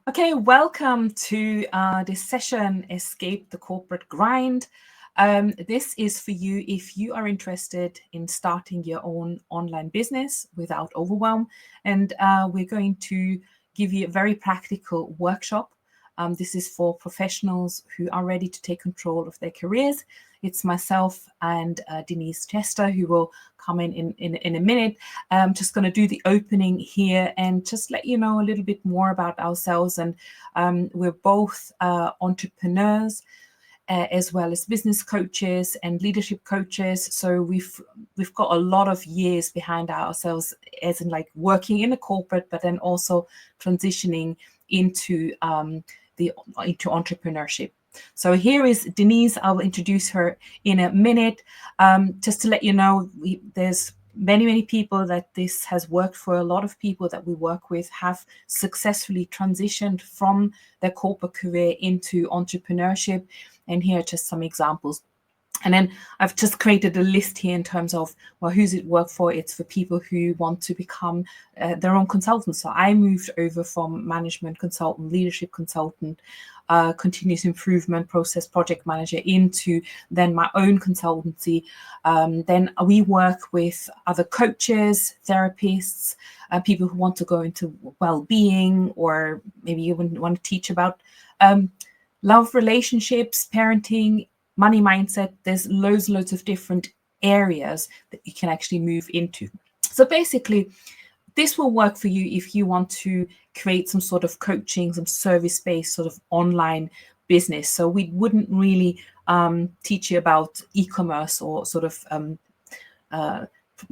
Okay, welcome to this session, Escape the Corporate Grind. This is for you if you are interested in starting your own online business without overwhelm. And we're going to give you a very practical workshop. This is for professionals who are ready to take control of their careers. It's myself and Denise Chester who will come in a minute. I'm just going to do the opening here and just let you know a little bit more about ourselves. And we're both entrepreneurs as well as business coaches and leadership coaches. So we've got a lot of years behind ourselves, as in like working in a corporate, but then also transitioning into entrepreneurship. So here is Denise. I'll introduce her in a minute. Just to let you know, there's many people that this has worked for. A lot of people that we work with have successfully transitioned from their corporate career into entrepreneurship. And here are just some examples. And then I've just created a list here in terms of, well, who's it work for? It's for people who want to become their own consultants. So I moved over from management consultant, leadership consultant, continuous improvement, process project manager into then my own consultancy. Then we work with other coaches, therapists, people who want to go into well-being, or maybe you want to teach about love, relationships, parenting, money mindset. There's loads of different areas that you can actually move into. So basically, this will work for you if you want to create some sort of coaching, some service-based sort of online business. So we wouldn't really teach you about e-commerce or sort of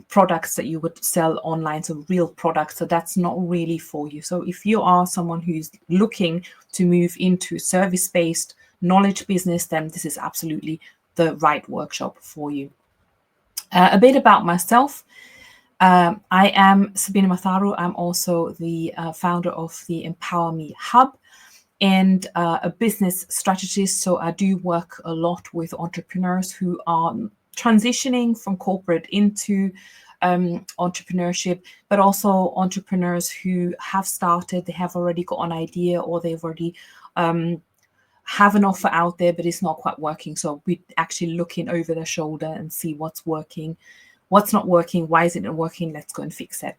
products that you would sell online, so real products. So that's not really for you. So if you are someone who's looking to move into service-based knowledge business, then this is absolutely the right workshop for you. A bit about myself. I am Sabine Matharu. I'm also the founder of the Empower Me Hub and a business strategist. So I do work a lot with entrepreneurs who are transitioning from corporate into entrepreneurship, but also entrepreneurs who have started, they have already got an idea, or they've already have an offer out there, but it's not quite working. So we actually looking over their shoulder and see what's working, what's not working, why is it not working? Let's go and fix it.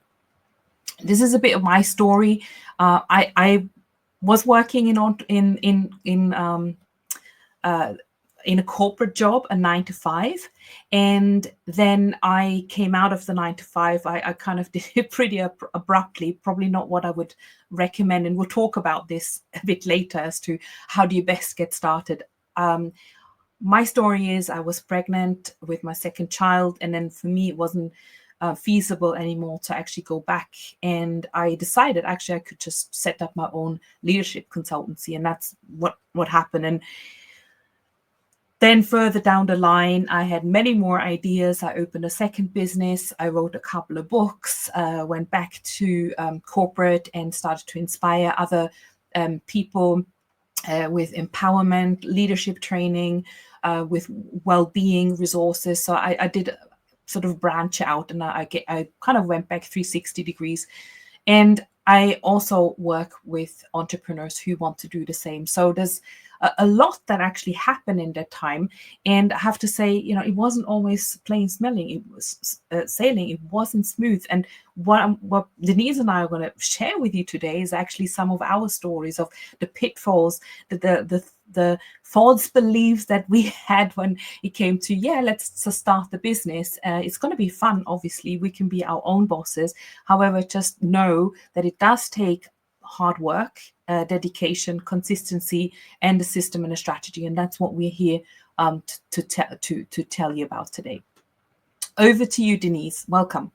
This is a bit of my story. I was working in a corporate job, a 9-to-5, and then I came out of the 9-to-5. I kind of did it pretty abruptly, probably not what I would recommend, and we'll talk about this a bit later as to how do you best get started. My story is I was pregnant with my second child, and then for me it wasn't feasible anymore to actually go back, and I decided actually I could just set up my own leadership consultancy, and that's what happened. And then further down the line, I had many more ideas. I opened a second business. I wrote a couple of books, went back to corporate and started to inspire other people with empowerment, leadership training, with well-being resources. So I did sort of branch out, and I kind of went back 360 degrees. And I also work with entrepreneurs who want to do the same. So there's a lot that actually happened in that time. And I have to say, it wasn't always plain sailing. It was sailing. It wasn't smooth. And what Denise and I are going to share with you today is actually some of our stories of the pitfalls, the false beliefs that we had when it came to, let's just start the business. It's going to be fun. Obviously, we can be our own bosses. However, just know that it does take hard work, dedication, consistency, and a system and a strategy. And that's what we're here to tell you about today. Over to you, Denise. Welcome.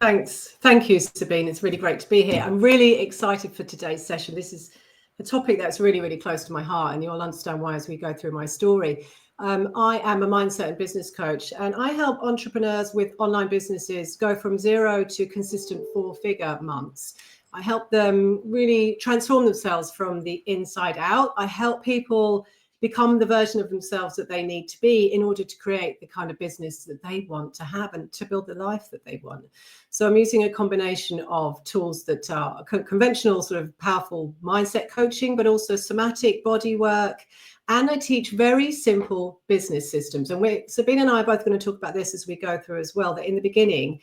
Thanks. Thank you, Sabine. It's really great to be here. I'm really excited for today's session. This is a topic that's really close to my heart, and you'll understand why as we go through my story. I am a mindset and business coach, and I help entrepreneurs with online businesses go from 0 to consistent 4-figure months. I help them really transform themselves from the inside out. I help people become the version of themselves that they need to be in order to create the kind of business that they want to have and to build the life that they want. So I'm using a combination of tools that are conventional, sort of powerful mindset coaching, but also somatic body work. And I teach very simple business systems. And Sabine and I are both going to talk about this as we go through as well, that in the beginning,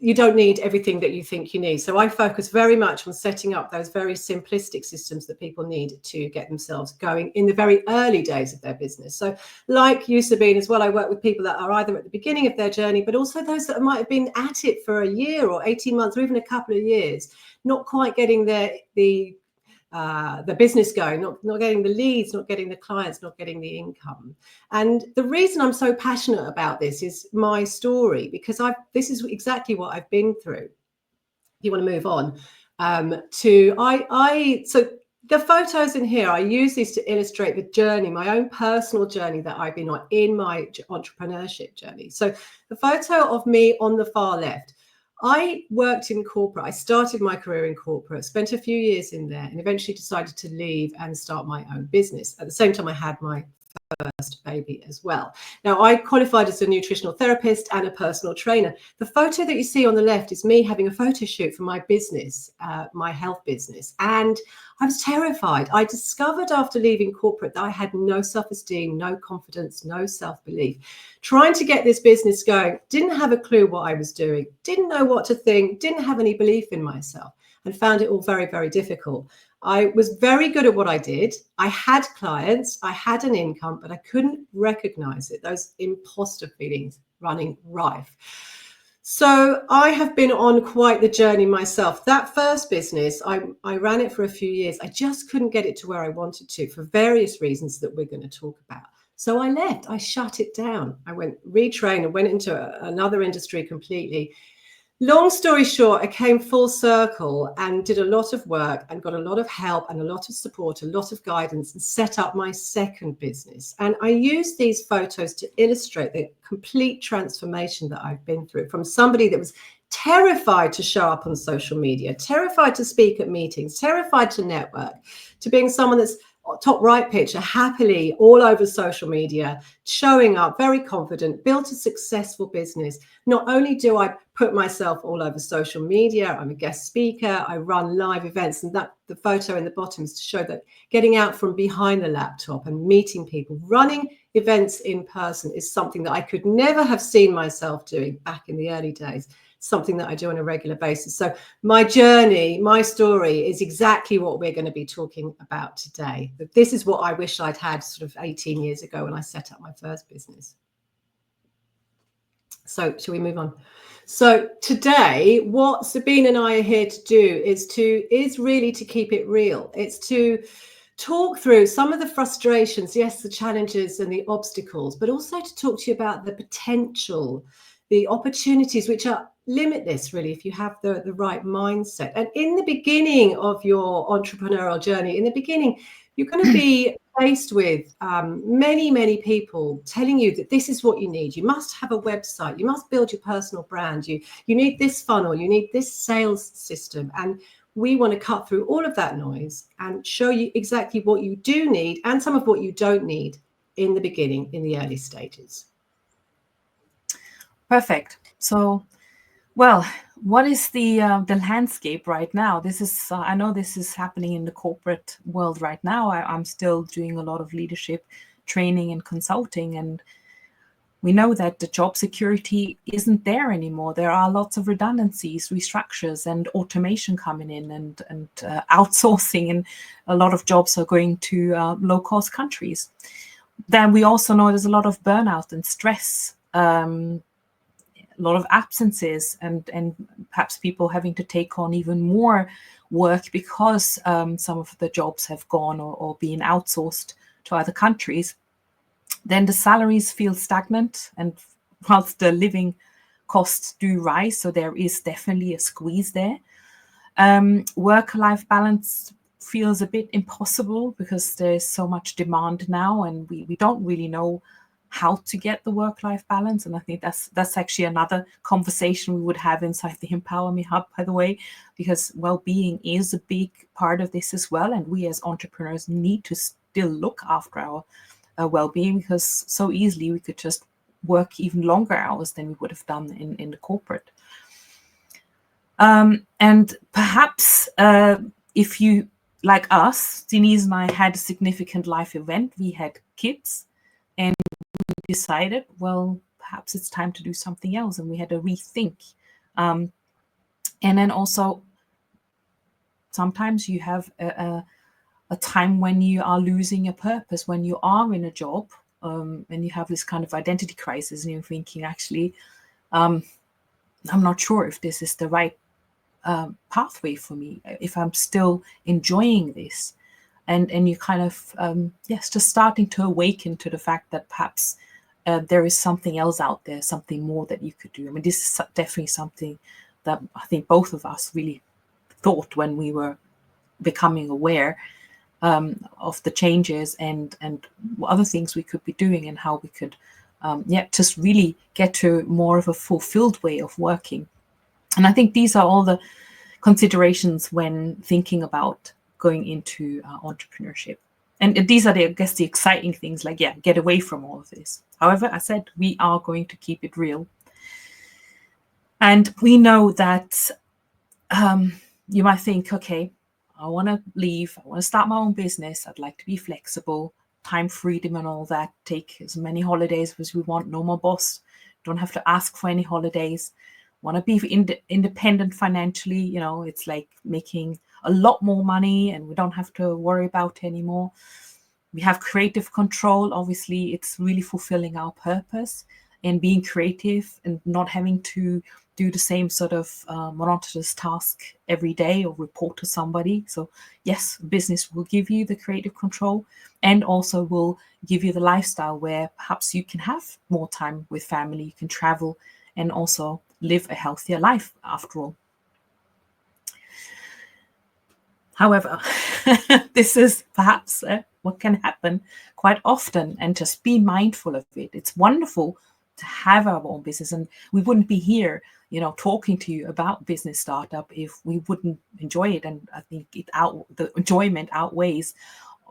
you don't need everything that you think you need. So I focus very much on setting up those very simplistic systems that people need to get themselves going in the very early days of their business. So like you, Sabine, as well, I work with people that are either at the beginning of their journey, but also those that might have been at it for a year or 18 months or even a couple of years, not quite getting the business going, not getting the leads, not getting the clients, not getting the income. And the reason I'm so passionate about this is my story, because this is exactly what I've been through. If you want to move on so the photos in here, I use these to illustrate the journey, my own personal journey that I've been on in my entrepreneurship journey. So the photo of me on the far left, I worked in corporate. I started my career in corporate, spent a few years in there, and eventually decided to leave and start my own business. At the same time, I had my first baby as well. Now, I qualified as a nutritional therapist and a personal trainer. The photo that you see on the left is me having a photo shoot for my business, my health business. And I was terrified. I discovered after leaving corporate that I had no self-esteem, no confidence, no self-belief. Trying to get this business going, didn't have a clue what I was doing, didn't know what to think, didn't have any belief in myself, and found it all very, very difficult. I was very good at what I did. I had clients, I had an income, but I couldn't recognize it, those imposter feelings running rife. So I have been on quite the journey myself. That first business, I ran it for a few years. I just couldn't get it to where I wanted to for various reasons that we're going to talk about. So I left, I shut it down. I went retrained and went into another industry completely. Long story short, I came full circle and did a lot of work and got a lot of help and a lot of support, a lot of guidance, and set up my second business. And I use these photos to illustrate the complete transformation that I've been through, from somebody that was terrified to show up on social media, terrified to speak at meetings, terrified to network, to being someone that's top right picture, happily all over social media, showing up, very confident, built a successful business. Not only do I put myself all over social media, I'm a guest speaker, I run live events, and that the photo in the bottom is to show that getting out from behind the laptop and meeting people, running events in person is something that I could never have seen myself doing back in the early days. Something that I do on a regular basis. So my journey, my story is exactly what we're going to be talking about today. But this is what I wish I'd had sort of 18 years ago when I set up my first business. So shall we move on? So today, what Sabine and I are here to do is really to keep it real. It's to talk through some of the frustrations, yes, the challenges and the obstacles, but also to talk to you about the potential, the opportunities, which are limitless, really, if you have the right mindset. And in the beginning of your entrepreneurial journey, in the beginning, you're going to be faced with many people telling you that this is what you need. You must have a website. You must build your personal brand. You need this funnel. You need this sales system. And we want to cut through all of that noise and show you exactly what you do need and some of what you don't need in the beginning, in the early stages. Perfect. So, well, what is the landscape right now? This is I know this is happening in the corporate world right now. I'm still doing a lot of leadership training and consulting, and we know that the job security isn't there anymore. There are lots of redundancies, restructures, and automation coming in, and outsourcing, and a lot of jobs are going to low-cost countries. Then we also know there's a lot of burnout and stress. A lot of absences, and perhaps people having to take on even more work because some of the jobs have gone or been outsourced to other countries. Then the salaries feel stagnant, and whilst the living costs do rise, so there is definitely a squeeze there. Work-life balance feels a bit impossible because there's so much demand now, and we don't really know how to get the work-life balance. And I think that's actually another conversation we would have inside the Empower Me Hub, by the way, because well-being is a big part of this as well. And we as entrepreneurs need to still look after our well-being, because so easily we could just work even longer hours than we would have done in the corporate. And perhaps if you, like us, Denise and I had a significant life event, we had kids, and we decided, well, perhaps it's time to do something else, and we had to rethink. And then also, sometimes you have a time when you are losing your purpose, when you are in a job, and you have this kind of identity crisis, and you're thinking, actually, I'm not sure if this is the right pathway for me, if I'm still enjoying this. And you kind of, just starting to awaken to the fact that perhaps there is something else out there, something more that you could do. I mean, this is definitely something that I think both of us really thought when we were becoming aware of the changes and other things we could be doing, and how we could just really get to more of a fulfilled way of working. And I think these are all the considerations when thinking about going into entrepreneurship. And these are I guess the exciting things, like, get away from all of this. However, I said we are going to keep it real. And we know that you might think, okay, I want to leave, I want to start my own business, I'd like to be flexible, time freedom and all that, take as many holidays as we want, no more boss, don't have to ask for any holidays, want to be independent financially, it's like making a lot more money and we don't have to worry about it anymore. We have creative control. Obviously, it's really fulfilling our purpose and being creative and not having to do the same sort of monotonous task every day or report to somebody. So yes, business will give you the creative control and also will give you the lifestyle where perhaps you can have more time with family, you can travel and also live a healthier life after all. However, this is perhaps what can happen quite often, and just be mindful of it. It's wonderful to have our own business, and we wouldn't be here, talking to you about business startup if we wouldn't enjoy it. And I think the enjoyment outweighs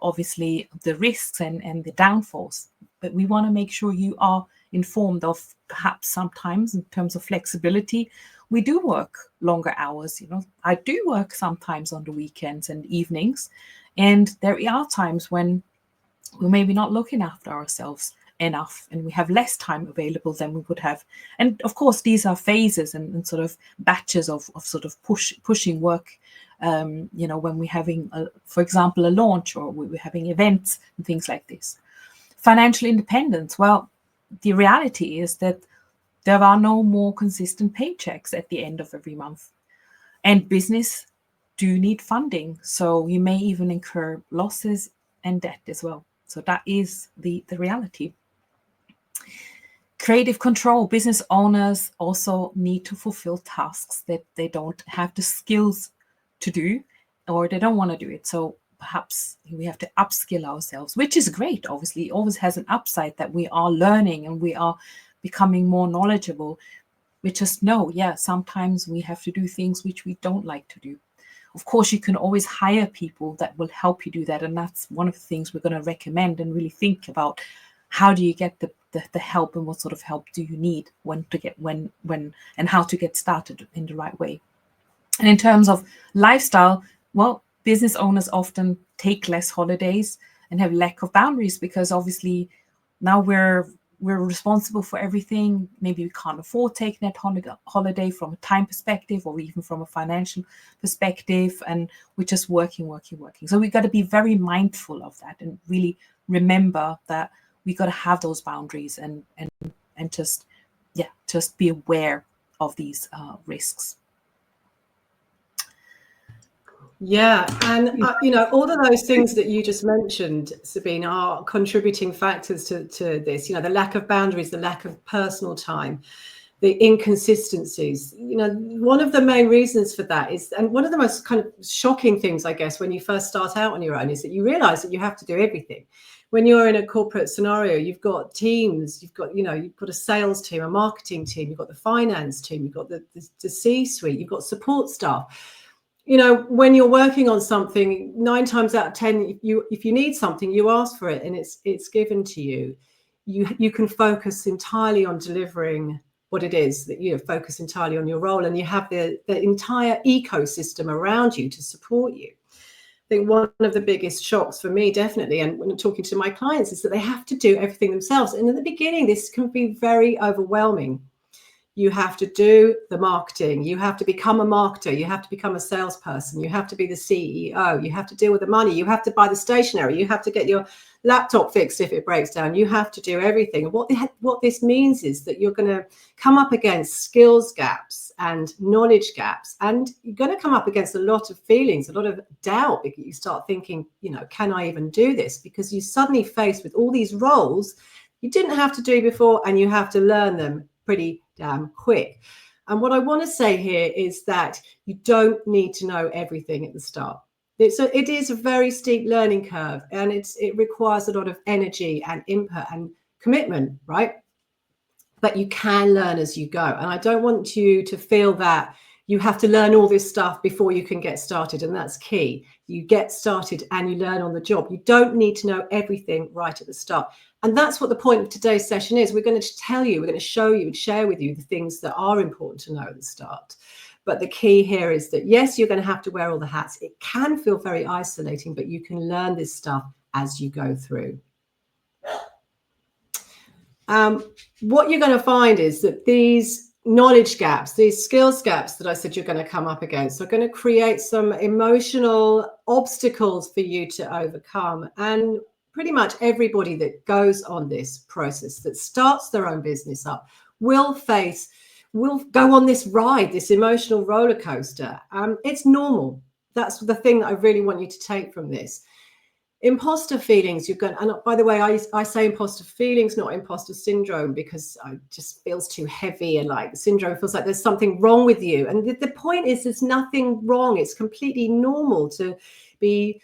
obviously the risks and the downfalls. But we want to make sure you are informed of perhaps sometimes in terms of flexibility. We do work longer hours. I do work sometimes on the weekends and evenings, and there are times when we're maybe not looking after ourselves enough and we have less time available than we would have. And of course, these are phases and sort of batches of sort of pushing work. When we're having, for example, a launch, or we're having events and things like this. Financial independence. Well, the reality is that there are no more consistent paychecks at the end of every month. And business do need funding. So you may even incur losses and debt as well. So that is the reality. Creative control. Business owners also need to fulfill tasks that they don't have the skills to do, or they don't want to do it. So perhaps we have to upskill ourselves, which is great. Obviously, it always has an upside that we are learning and we are becoming more knowledgeable. We just know, sometimes we have to do things which we don't like to do. Of course, you can always hire people that will help you do that. And that's one of the things we're going to recommend, and really think about how do you get the help, and what sort of help do you need, when and how to get started in the right way. And in terms of lifestyle, well, business owners often take less holidays and have lack of boundaries, because obviously now we're responsible for everything. Maybe we can't afford taking that holiday from a time perspective or even from a financial perspective, and we're just working. So we've got to be very mindful of that and really remember that we got to have those boundaries and just be aware of these risks. Yeah, and all of those things that you just mentioned, Sabine, are contributing factors to this. The lack of boundaries, the lack of personal time, the inconsistencies. One of the main reasons for that is, and one of the most kind of shocking things, I guess, when you first start out on your own, is that you realize that you have to do everything. When you're in a corporate scenario, you've got teams, you've got a sales team, a marketing team, you've got the finance team, you've got the C-suite, you've got support staff. You know, when you're working on something, 9 times out of 10, if you need something, you ask for it and it's given to you. You can focus entirely on delivering what it is that you focus entirely on your role, and you have the entire ecosystem around you to support you. I think one of the biggest shocks for me, definitely, and when I'm talking to my clients, is that they have to do everything themselves. And at the beginning, this can be very overwhelming. You have to do the marketing. You have to become a marketer. You have to become a salesperson. You have to be the CEO. You have to deal with the money. You have to buy the stationery. You have to get your laptop fixed if it breaks down. You have to do everything. What this means is that you're going to come up against skills gaps and knowledge gaps, and you're going to come up against a lot of feelings, a lot of doubt, because you start thinking, you know, can I even do this? Because you're suddenly faced with all these roles you didn't have to do before, and you have to learn them pretty damn quick. And what I want to say here is that you don't need to know everything at the start. It is a very steep learning curve, and it requires a lot of energy and input and commitment, right? But you can learn as you go. And I don't want you to feel that you have to learn all this stuff before you can get started. And that's key. You get started and you learn on the job. You don't need to know everything right at the start. And that's what the point of today's session is. We're going to tell you, we're going to show you and share with you the things that are important to know at the start. But the key here is that, yes, you're going to have to wear all the hats. It can feel very isolating, but you can learn this stuff as you go through. What you're going to find is that these knowledge gaps, these skills gaps that I said you're going to come up against, are going to create some emotional obstacles for you to overcome. And pretty much everybody that goes on this process, that starts their own business up, will go on this ride, this emotional roller coaster. It's normal. That's the thing that I really want you to take from this. Imposter feelings, and by the way, I say imposter feelings, not imposter syndrome, because it just feels too heavy, and like syndrome feels like there's something wrong with you. And the point is, there's nothing wrong. It's completely normal to be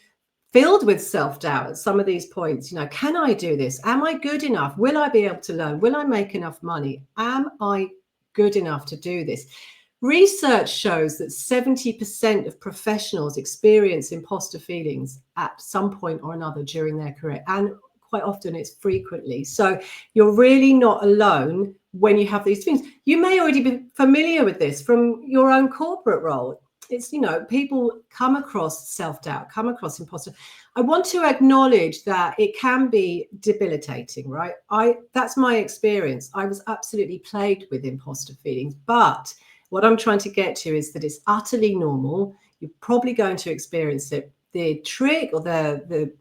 filled with self-doubt at some of these points. You know, can I do this? Am I good enough? Will I be able to learn? Will I make enough money? Am I good enough to do this? Research shows that 70% of professionals experience imposter feelings at some point or another during their career, and quite often it's frequently. So you're really not alone when you have these things. You may already be familiar with this from your own corporate role. It's, you know, people come across self-doubt, come across imposter. I want to acknowledge that it can be debilitating, right? That's my experience. I was absolutely plagued with imposter feelings, but what I'm trying to get to is that it's utterly normal. You're probably going to experience it. The trick or the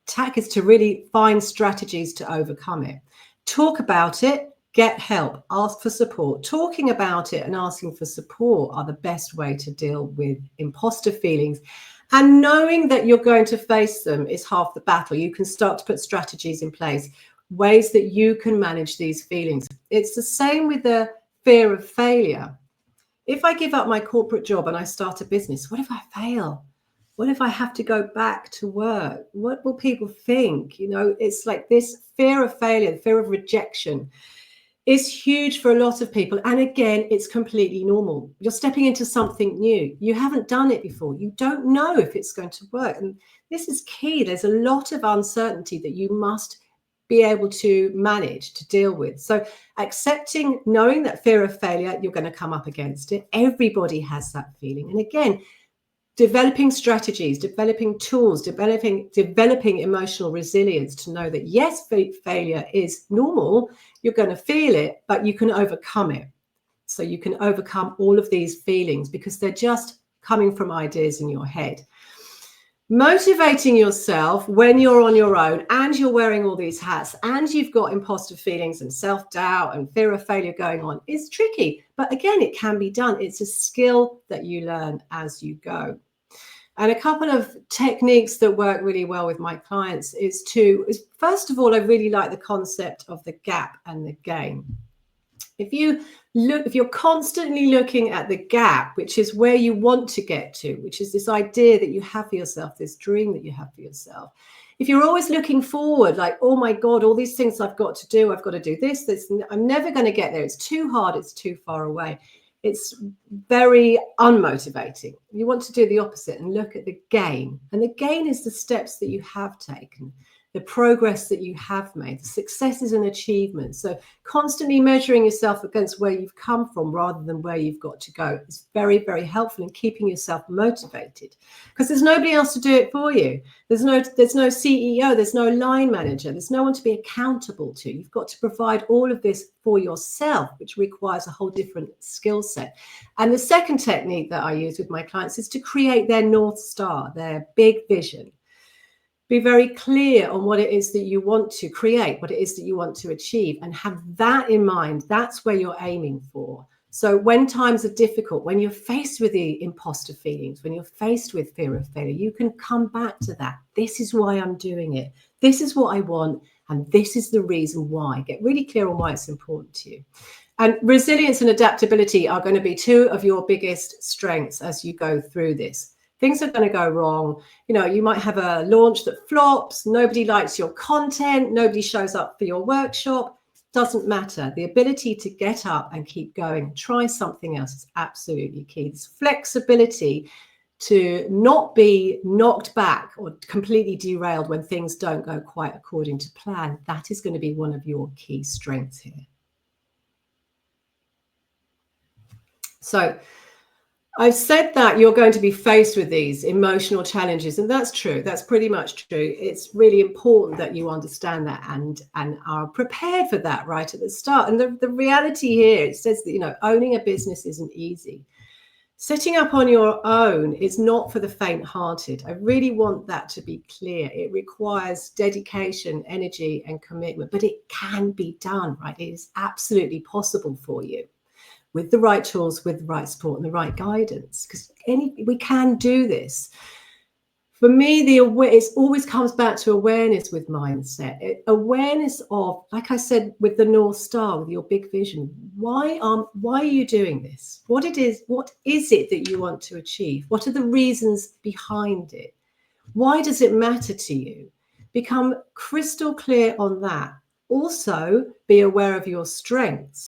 tack is to really find strategies to overcome it. Talk about it, get help, ask for support. Talking about it and asking for support are the best way to deal with imposter feelings. And knowing that you're going to face them is half the battle. You can start to put strategies in place, ways that you can manage these feelings. It's the same with the fear of failure. If I give up my corporate job and I start a business, what if I fail? What if I have to go back to work? What will people think? You know, it's like this fear of failure, the fear of rejection is huge for a lot of people. And again, it's completely normal. You're stepping into something new. You haven't done it before. You don't know if it's going to work. And this is key. There's a lot of uncertainty that you must be able to manage, to deal with. So accepting, knowing that fear of failure, you're going to come up against it. Everybody has that feeling. And again, developing strategies, developing tools, developing emotional resilience to know that yes, failure is normal. You're going to feel it, but you can overcome it. So you can overcome all of these feelings because they're just coming from ideas in your head. Motivating yourself when you're on your own and you're wearing all these hats and you've got imposter feelings and self-doubt and fear of failure going on is tricky. But again, it can be done. It's a skill that you learn as you go. And a couple of techniques that work really well with my clients is first of all, I really like the concept of the gap and the gain. If you're constantly looking at the gap, which is where you want to get to, which is this idea that you have for yourself, this dream that you have for yourself. If you're always looking forward, like, oh my God, all these things I've got to do, I've got to do this, I'm never going to get there. It's too hard. It's too far away. It's very unmotivating. You want to do the opposite and look at the gain. And the gain is the steps that you have taken, the progress that you have made, the successes and achievements. So constantly measuring yourself against where you've come from rather than where you've got to go is very, very helpful in keeping yourself motivated, because there's nobody else to do it for you. There's no CEO, there's no line manager, there's no one to be accountable to. You've got to provide all of this for yourself, which requires a whole different skill set. And the second technique that I use with my clients is to create their North Star, their big vision. Be very clear on what it is that you want to create, what it is that you want to achieve, and have that in mind. That's where you're aiming for. So when times are difficult, when you're faced with the imposter feelings, when you're faced with fear of failure, you can come back to that. This is why I'm doing it. This is what I want. And this is the reason why. Get really clear on why it's important to you. And resilience and adaptability are going to be two of your biggest strengths as you go through this. Things are going to go wrong. You know, you might have a launch that flops. Nobody likes your content. Nobody shows up for your workshop. Doesn't matter. The ability to get up and keep going, try something else is absolutely key. This flexibility to not be knocked back or completely derailed when things don't go quite according to plan. That is going to be one of your key strengths here. So I've said that you're going to be faced with these emotional challenges, and that's true. That's pretty much true. It's really important that you understand that and are prepared for that right at the start. And the reality here, it says that, you know, owning a business isn't easy. Setting up on your own is not for the faint-hearted. I really want that to be clear. It requires dedication, energy, and commitment, but it can be done, right? It is absolutely possible for you, with the right tools, with the right support and the right guidance, because we can do this. For me, it always comes back to awareness with mindset. Awareness of, like I said, with the North Star, with your big vision. Why are you doing this? What is it that you want to achieve? What are the reasons behind it? Why does it matter to you? Become crystal clear on that. Also, be aware of your strengths,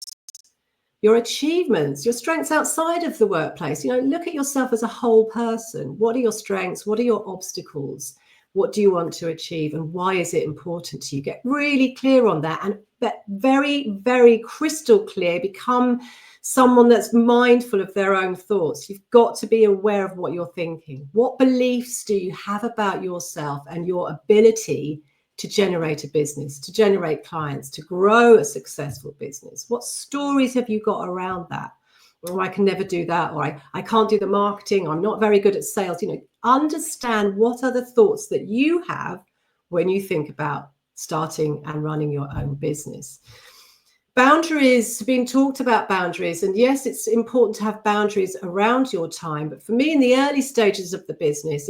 your achievements, your strengths outside of the workplace. You know, look at yourself as a whole person. What are your strengths? What are your obstacles? What do you want to achieve? And why is it important to you? Get really clear on that, and very, very crystal clear. Become someone that's mindful of their own thoughts. You've got to be aware of what you're thinking. What beliefs do you have about yourself and your ability to generate a business, to generate clients, to grow a successful business? What stories have you got around that? Or I can never do that, or I can't do the marketing, I'm not very good at sales. You know, understand what are the thoughts that you have when you think about starting and running your own business. Boundaries, being talked about boundaries, and yes, it's important to have boundaries around your time, but for me, in the early stages of the business,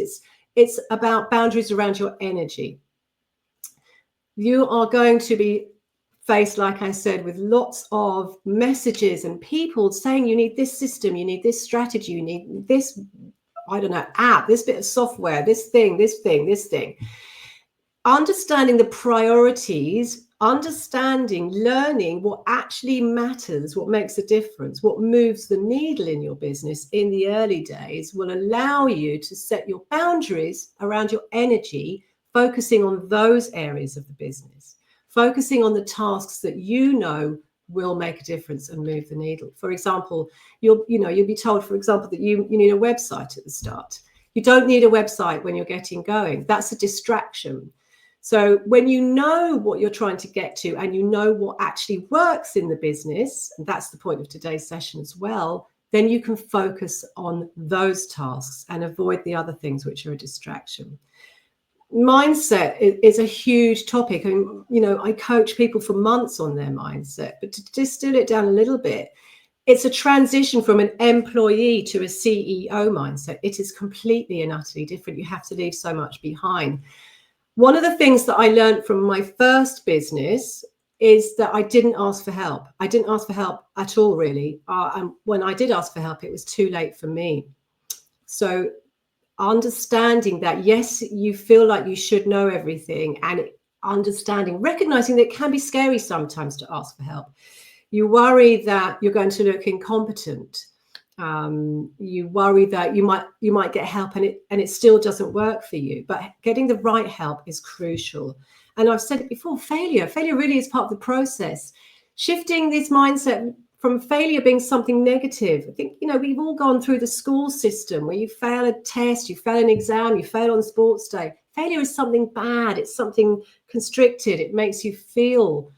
it's about boundaries around your energy. You are going to be faced, like I said, with lots of messages and people saying you need this system, you need this strategy, you need this, I don't know, app, this bit of software, this thing, this thing, this thing. Understanding the priorities, learning what actually matters, what makes a difference, what moves the needle in your business in the early days will allow you to set your boundaries around your energy, focusing on those areas of the business, focusing on the tasks that you know will make a difference and move the needle. For example, you'll be told, for example, that you need a website at the start. You don't need a website when you're getting going. That's a distraction. So when you know what you're trying to get to and you know what actually works in the business, and that's the point of today's session as well, then you can focus on those tasks and avoid the other things which are a distraction. Mindset is a huge topic, and I coach people for months on their mindset, but to distill it down a little bit, it's a transition from an employee to a CEO mindset. It is completely and utterly different. You have to leave so much behind. One of the things that I learned from my first business is that I didn't ask for help. I didn't ask for help at all, really. And when I did ask for help, it was too late for me. So understanding that, yes, you feel like you should know everything, and recognizing that it can be scary sometimes to ask for help. You worry that you're going to look incompetent. You worry that you might get help and it still doesn't work for you. But getting the right help is crucial. And I've said it before, failure really is part of the process. Shifting this mindset from failure being something negative. I think, we've all gone through the school system where you fail a test, you fail an exam, you fail on sports day. Failure is something bad. It's something constricted. It makes you feel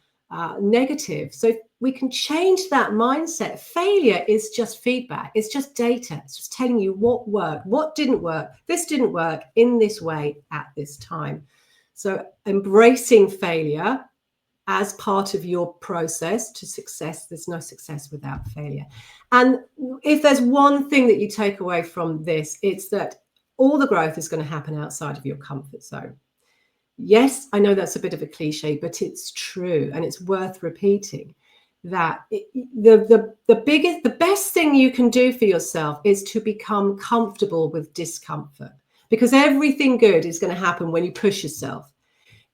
negative. So we can change that mindset. Failure is just feedback. It's just data. It's just telling you what worked, what didn't work. This didn't work in this way at this time. So embracing failure as part of your process to success. There's no success without failure. And if there's one thing that you take away from this, it's that all the growth is going to happen outside of your comfort zone. Yes, I know that's a bit of a cliche, but it's true, and it's worth repeating that the best thing you can do for yourself is to become comfortable with discomfort, because everything good is going to happen when you push yourself.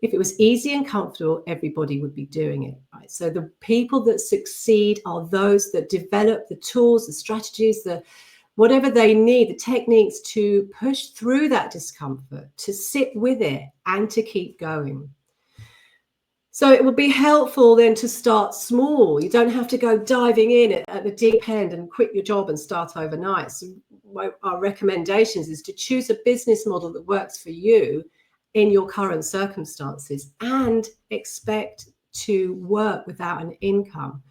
If it was easy and comfortable, everybody would be doing it, right? So the people that succeed are those that develop the tools, the strategies, whatever they need, the techniques to push through that discomfort, to sit with it and to keep going. So it would be helpful then to start small. You don't have to go diving in at the deep end and quit your job and start overnight. So our recommendations is to choose a business model that works for you in your current circumstances and expect to work without an income.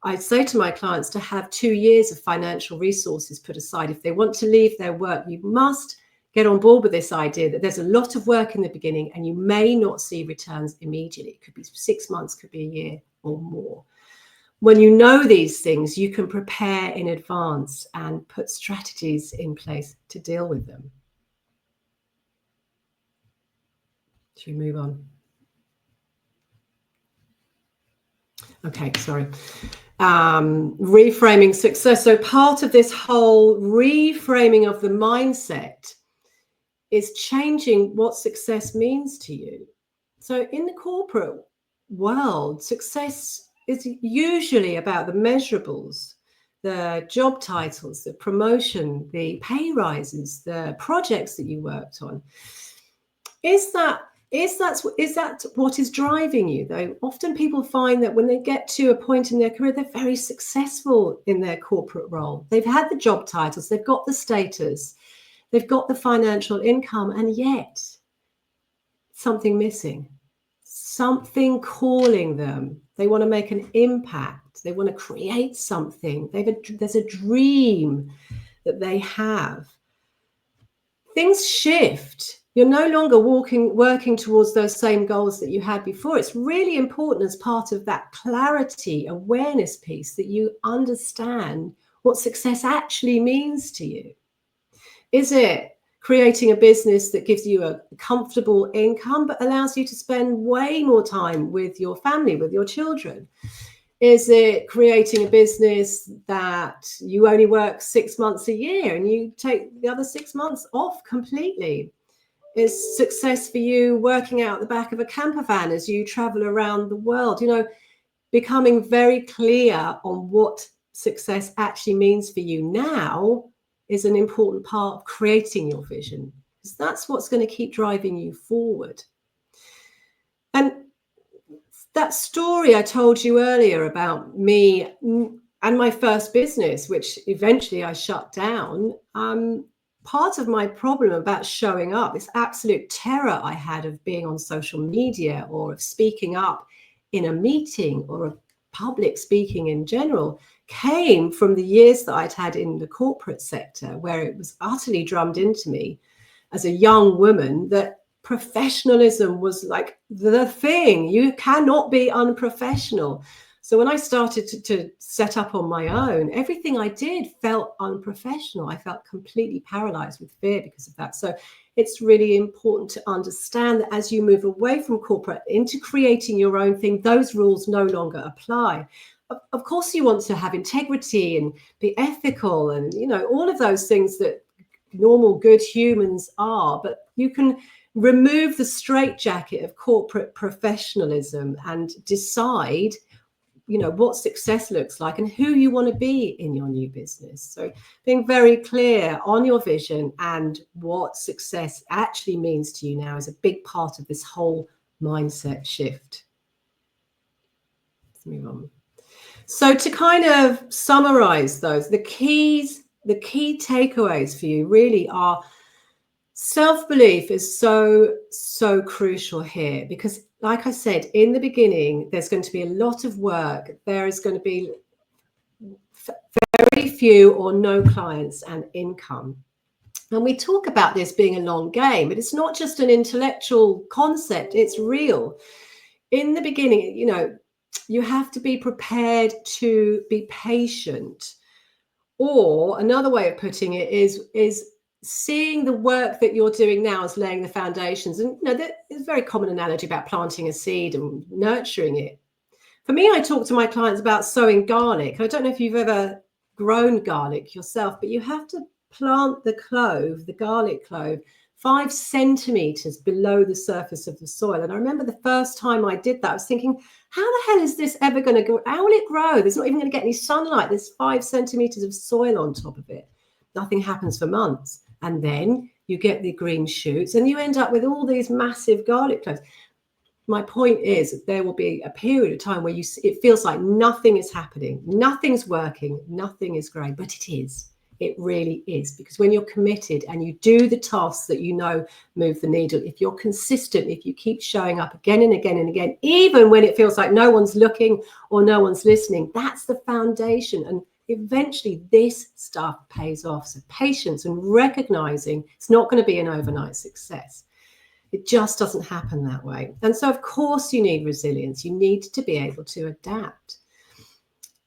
I say to my clients to have 2 years of financial resources put aside. If they want to leave their work, you must get on board with this idea that there's a lot of work in the beginning and you may not see returns immediately. It could be 6 months, could be a year or more. When you know these things, you can prepare in advance and put strategies in place to deal with them. Should we move on? Okay, sorry. Reframing success. So part of this whole reframing of the mindset is changing what success means to you. So in the corporate world, success is usually about the measurables, the job titles, the promotion, the pay rises, the projects that you worked on. Is that what is driving you, though? Often people find that when they get to a point in their career, they're very successful in their corporate role. They've had the job titles, they've got the status, they've got the financial income, and yet something missing, something calling them. They want to make an impact. They want to create something. There's a dream that they have. Things shift. You're no longer working towards those same goals that you had before. It's really important as part of that clarity, awareness piece that you understand what success actually means to you. Is it creating a business that gives you a comfortable income but allows you to spend way more time with your family, with your children? Is it creating a business that you only work 6 months a year and you take the other 6 months off completely? Is success for you working out the back of a camper van as you travel around the world? Becoming very clear on what success actually means for you now is an important part of creating your vision, because that's what's going to keep driving you forward. And that story I told you earlier about me and my first business, which eventually I shut down, part of my problem about showing up, this absolute terror I had of being on social media or of speaking up in a meeting or of public speaking in general, came from the years that I'd had in the corporate sector, where it was utterly drummed into me as a young woman that professionalism was like the thing. You cannot be unprofessional. So when I started to set up on my own, everything I did felt unprofessional. I felt completely paralyzed with fear because of that. So it's really important to understand that as you move away from corporate into creating your own thing, those rules no longer apply. Of course, you want to have integrity and be ethical and, all of those things that normal good humans are, but you can remove the straitjacket of corporate professionalism and decide what success looks like and who you want to be in your new business. So being very clear on your vision and what success actually means to you now is a big part of this whole mindset shift. Let's move on. So to kind of summarize those, the key takeaways for you really are: self-belief is so crucial here, because like I said in the beginning, there's going to be a lot of work. There is going to be very few or no clients and income. And we talk about this being a long game, but it's not just an intellectual concept, it's real. In the beginning, you have to be prepared to be patient. Or another way of putting it is seeing the work that you're doing now as laying the foundations. And there's a very common analogy about planting a seed and nurturing it. For me, I talk to my clients about sowing garlic. I don't know if you've ever grown garlic yourself, but you have to plant the garlic clove, 5 centimeters below the surface of the soil. And I remember the first time I did that, I was thinking, how the hell is this ever going to go? How will it grow? There's not even going to get any sunlight. There's 5 centimeters of soil on top of it. Nothing happens for months. And then you get the green shoots and you end up with all these massive garlic cloves. My point is that there will be a period of time where it feels like nothing is happening, nothing's working, nothing is growing, but it is. It really is, because when you're committed and you do the tasks that move the needle, if you're consistent, if you keep showing up again and again and again, even when it feels like no one's looking or no one's listening, that's the foundation. And eventually this stuff pays off. So patience and recognizing it's not going to be an overnight success. It just doesn't happen that way. And so, of course, you need resilience. You need to be able to adapt.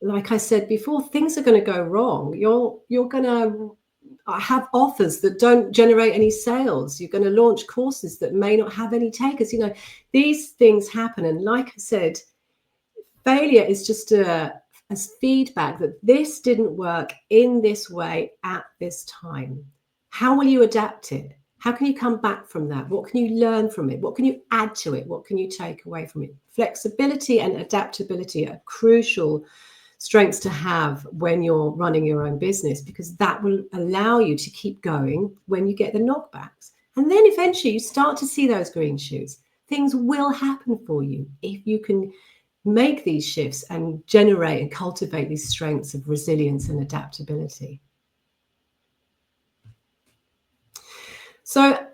Like I said before, things are going to go wrong. You're going to have offers that don't generate any sales. You're going to launch courses that may not have any takers. These things happen. And like I said, failure is just as feedback that this didn't work in this way at this time. How will you adapt it? How can you come back from that? What can you learn from it? What can you add to it? What can you take away from it? Flexibility and adaptability are crucial strengths to have when you're running your own business, because that will allow you to keep going when you get the knockbacks. And then eventually you start to see those green shoots. Things will happen for you if you can make these shifts and generate and cultivate these strengths of resilience and adaptability. So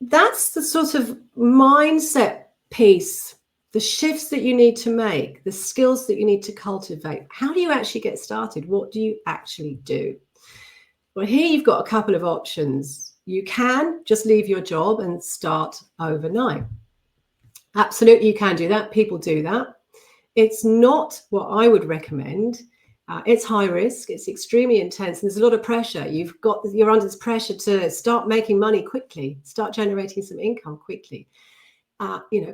that's the sort of mindset piece, the shifts that you need to make, the skills that you need to cultivate. How do you actually get started? What do you actually do? Well, here you've got a couple of options. You can just leave your job and start overnight. Absolutely, you can do that. People do that. It's not what I would recommend. It's high risk. It's extremely intense. And there's a lot of pressure. You're under this pressure to start making money quickly, start generating some income quickly.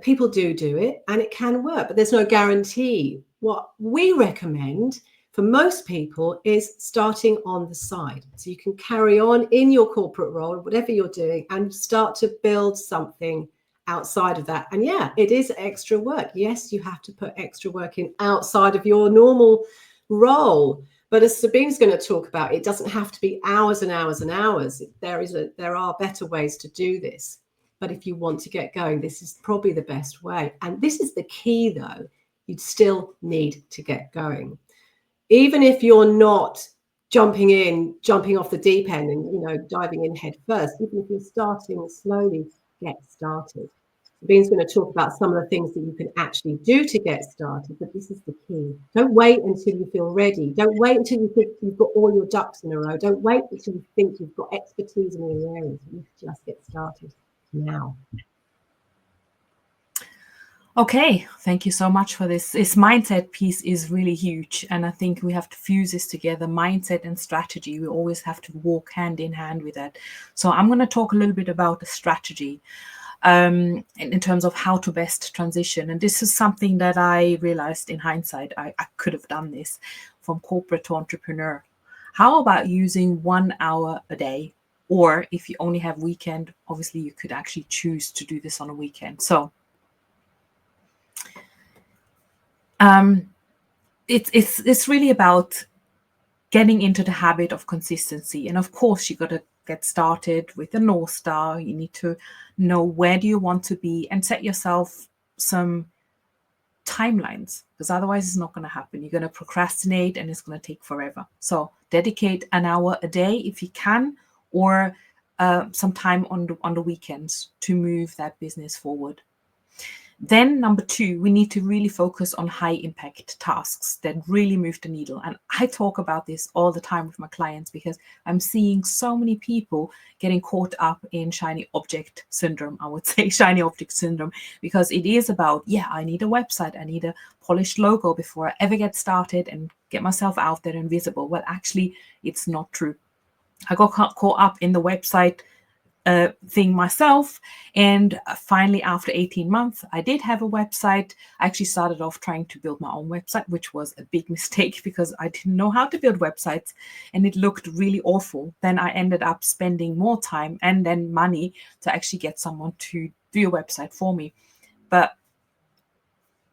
People do it and it can work, but there's no guarantee. What we recommend for most people is starting on the side. So you can carry on in your corporate role, whatever you're doing, and start to build something outside of that. And yeah, it is extra work. Yes, you have to put extra work in outside of your normal role. But as Sabine's going to talk about, it doesn't have to be hours and hours and hours. There are better ways to do this. But if you want to get going, this is probably the best way. And this is the key, though. You'd still need to get going. Even if you're not jumping off the deep end and, diving in head first, even if you're starting slowly, get started. Sabine's going to talk about some of the things that you can actually do to get started, but this is the key. Don't wait until you feel ready. Don't wait until you think you've got all your ducks in a row. Don't wait until you think you've got expertise in your areas. You just get started now. Okay, thank you so much for this. This mindset piece is really huge, and I think we have to fuse this together. Mindset and strategy, we always have to walk hand in hand with that. So I'm going to talk a little bit about the strategy in terms of how to best transition. And this is something that I realized in hindsight. I could have done this from corporate to entrepreneur. How about using 1 hour a day? Or if you only have weekend, obviously you could actually choose to do this on a weekend. So it's really about getting into the habit of consistency. And of course, you got to get started with a North Star. You need to know where do you want to be and set yourself some timelines, because otherwise it's not going to happen. You're going to procrastinate and it's going to take forever. So dedicate an hour a day if you can, or some time on the weekends to move that business forward. Then number 2, we need to really focus on high impact tasks that really move the needle. And I talk about this all the time with my clients because I'm seeing so many people getting caught up in shiny object syndrome. I would say shiny object syndrome, because it is about, I need a website. I need a polished logo before I ever get started and get myself out there and visible. Well, actually, it's not true. I got caught up in the website thing myself, and finally after 18 months I did have a website. I actually started off trying to build my own website, which was a big mistake because I didn't know how to build websites and it looked really awful. Then I ended up spending more time and then money to actually get someone to do a website for me. But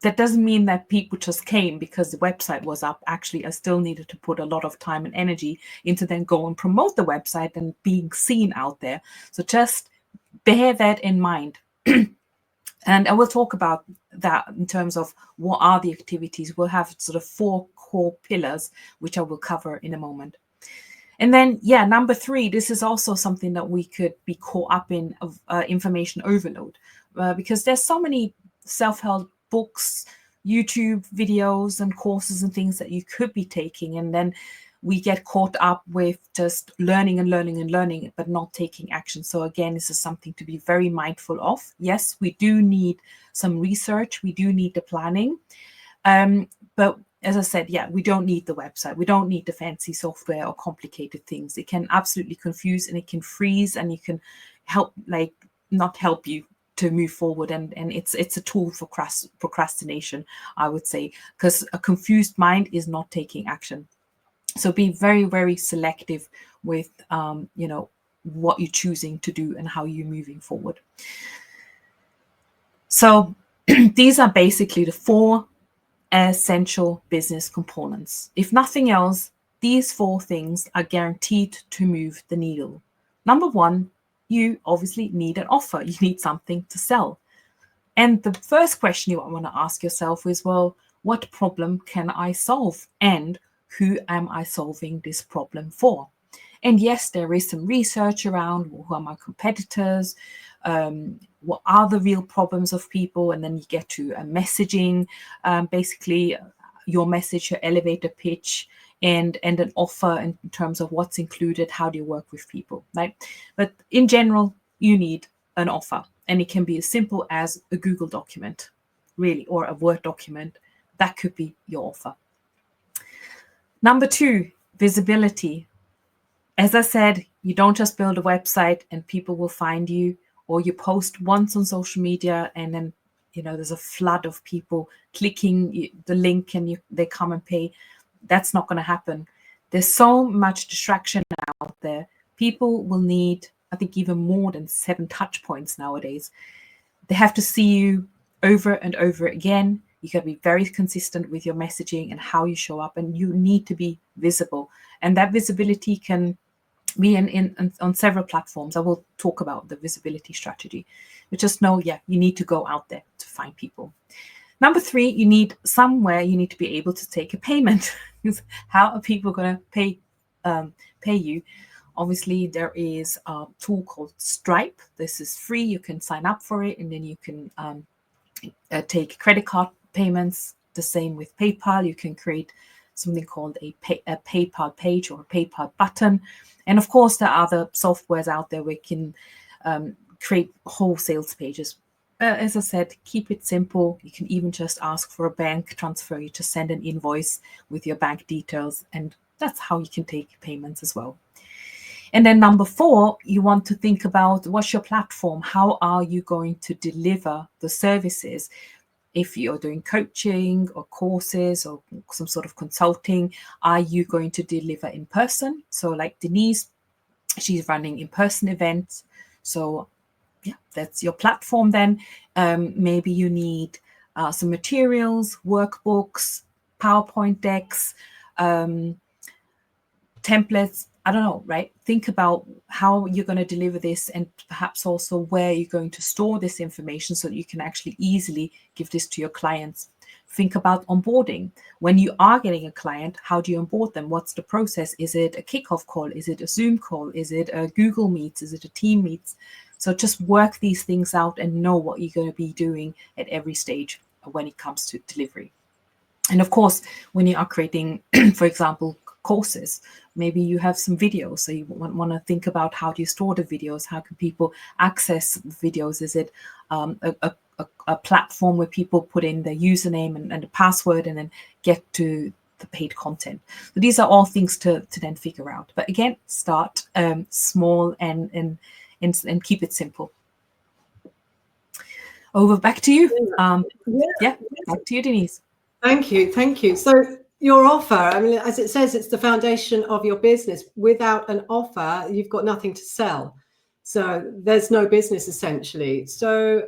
that doesn't mean that people just came because the website was up. Actually, I still needed to put a lot of time and energy into then go and promote the website and being seen out there. So just bear that in mind. And I will talk about that in terms of what are the activities. We'll have sort of 4 core pillars, which I will cover in a moment. And then, number 3, this is also something that we could be caught up in, information overload, because there's so many self-help books, YouTube videos and courses and things that you could be taking. And then we get caught up with just learning and learning and learning, but not taking action. So again, this is something to be very mindful of. Yes, we do need some research. We do need the planning. But as I said, we don't need the website. We don't need the fancy software or complicated things. It can absolutely confuse and it can freeze, and you can not help you to move forward. And it's a tool for procrastination, I would say, because a confused mind is not taking action. So be very, very selective with, what you're choosing to do and how you're moving forward. So these are basically the 4 essential business components. If nothing else, these 4 things are guaranteed to move the needle. Number 1, you obviously need an offer. You need something to sell. And the first question you want to ask yourself is, well, what problem can I solve? And who am I solving this problem for? And yes, there is some research around who are my competitors, what are the real problems of people, and then you get to a messaging, basically your message, your elevator pitch, and an offer in terms of what's included, how do you work with people, right? But in general, you need an offer, and it can be as simple as a Google document, really, or a Word document. That could be your offer. Number 2, visibility. As I said, you don't just build a website and people will find you, or you post once on social media and then, there's a flood of people clicking the link and they come and pay. That's not going to happen. There's so much distraction out there. People will need, I think, even more than 7 touch points nowadays. They have to see you over and over again. You got to be very consistent with your messaging and how you show up, and you need to be visible. And that visibility can be on several platforms. I will talk about the visibility strategy. But just know, you need to go out there to find people. Number 3, you need to be able to take a payment. How are people going to pay you? Obviously, there is a tool called Stripe. This is free. You can sign up for it, and then you can take credit card payments. The same with PayPal. You can create something called a PayPal page or a PayPal button. And of course, there are other softwares out there where you can create whole sales pages. As I said, keep it simple. You can even just ask for a bank transfer. You just send an invoice with your bank details, and that's how you can take payments as well. And then number 4, you want to think about what's your platform? How are you going to deliver the services? If you're doing coaching or courses or some sort of consulting, are you going to deliver in person? So like Denise, she's running in-person events. So that's your platform then. Maybe you need some materials, workbooks, PowerPoint decks, templates, I don't know, right? Think about how you're going to deliver this, and perhaps also where you're going to store this information so that you can actually easily give this to your clients. Think about onboarding. When you are getting a client, how do you onboard them? What's the process? Is it a kickoff call? Is it a Zoom call? Is it a Google Meets? Is it a Team Meets? So just work these things out and know what you're going to be doing at every stage when it comes to delivery. And of course, when you are creating, for example, courses, maybe you have some videos, so you want to think about how do you store the videos, how can people access videos? Is it a platform where people put in their username and the password and then get to the paid content? So these are all things to then figure out. But again, start small and keep it simple. Over back to you. Yeah, back to you, Denise. Thank you. Thank you. So your offer, I mean, as it says, it's the foundation of your business. Without an offer, you've got nothing to sell. So there's no business essentially. So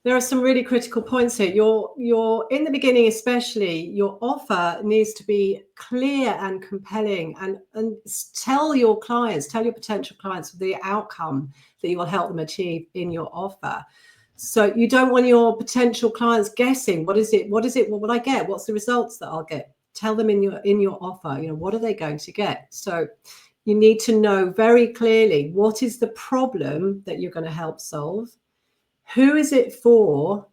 there are some really critical points here. You're in the beginning, especially, your offer needs to be clear and compelling, and tell your clients, tell your potential clients the outcome that you will help them achieve in your offer. So you don't want your potential clients guessing, what is it? What will I get? What's the results that I'll get? Tell them in your offer, what are they going to get? So you need to know very clearly, what is the problem that you're going to help solve? Who is it for?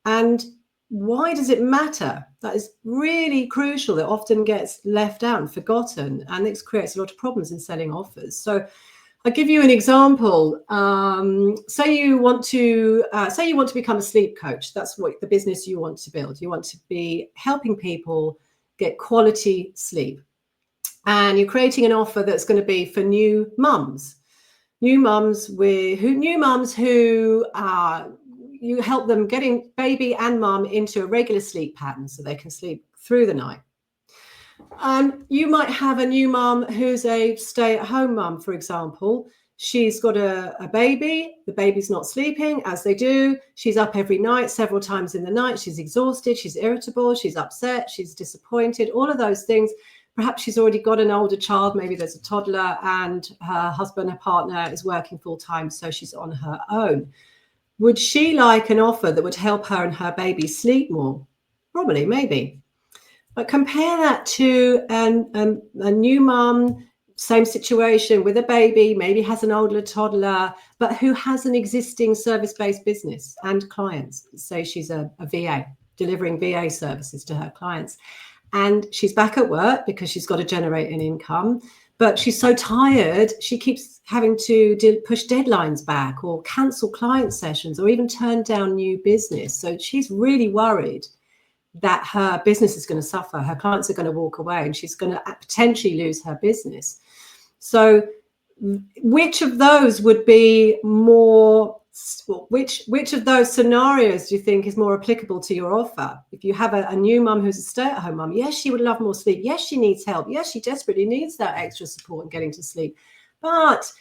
And why does it matter? That is really crucial. That often gets left out and forgotten, and this creates a lot of problems in selling offers. So I'll give you an example. Say you want to become a sleep coach. That's what the business you want to build. You want to be helping people get quality sleep, and you're creating an offer that's going to be for new mums. New mums who you help them getting baby and mum into a regular sleep pattern so they can sleep through the night. And you might have a new mum who's a stay-at-home mum, for example. She's got a baby. The baby's not sleeping, as they do. She's up every night, several times in the night. She's exhausted. She's irritable. She's upset. She's disappointed. All of those things. Perhaps she's already got an older child. Maybe there's a toddler, and her husband, her partner, is working full-time, so she's on her own. Would she like an offer that would help her and her baby sleep more? Probably, maybe. But compare that to a new mum, same situation with a baby, maybe has an older toddler, but who has an existing service-based business and clients. Say she's a VA, delivering VA services to her clients. And she's back at work because she's got to generate an income, but she's so tired, she keeps having to push deadlines back or cancel client sessions or even turn down new business. So she's really worried that her business is going to suffer, her clients are going to walk away, and she's going to potentially lose her business. So which of those would be more, which of those scenarios do you think is more applicable to your offer? If you have a new mum who's a stay-at-home mum, yes, she would love more sleep. Yes, she needs help. Yes, she desperately needs that extra support in getting to sleep. But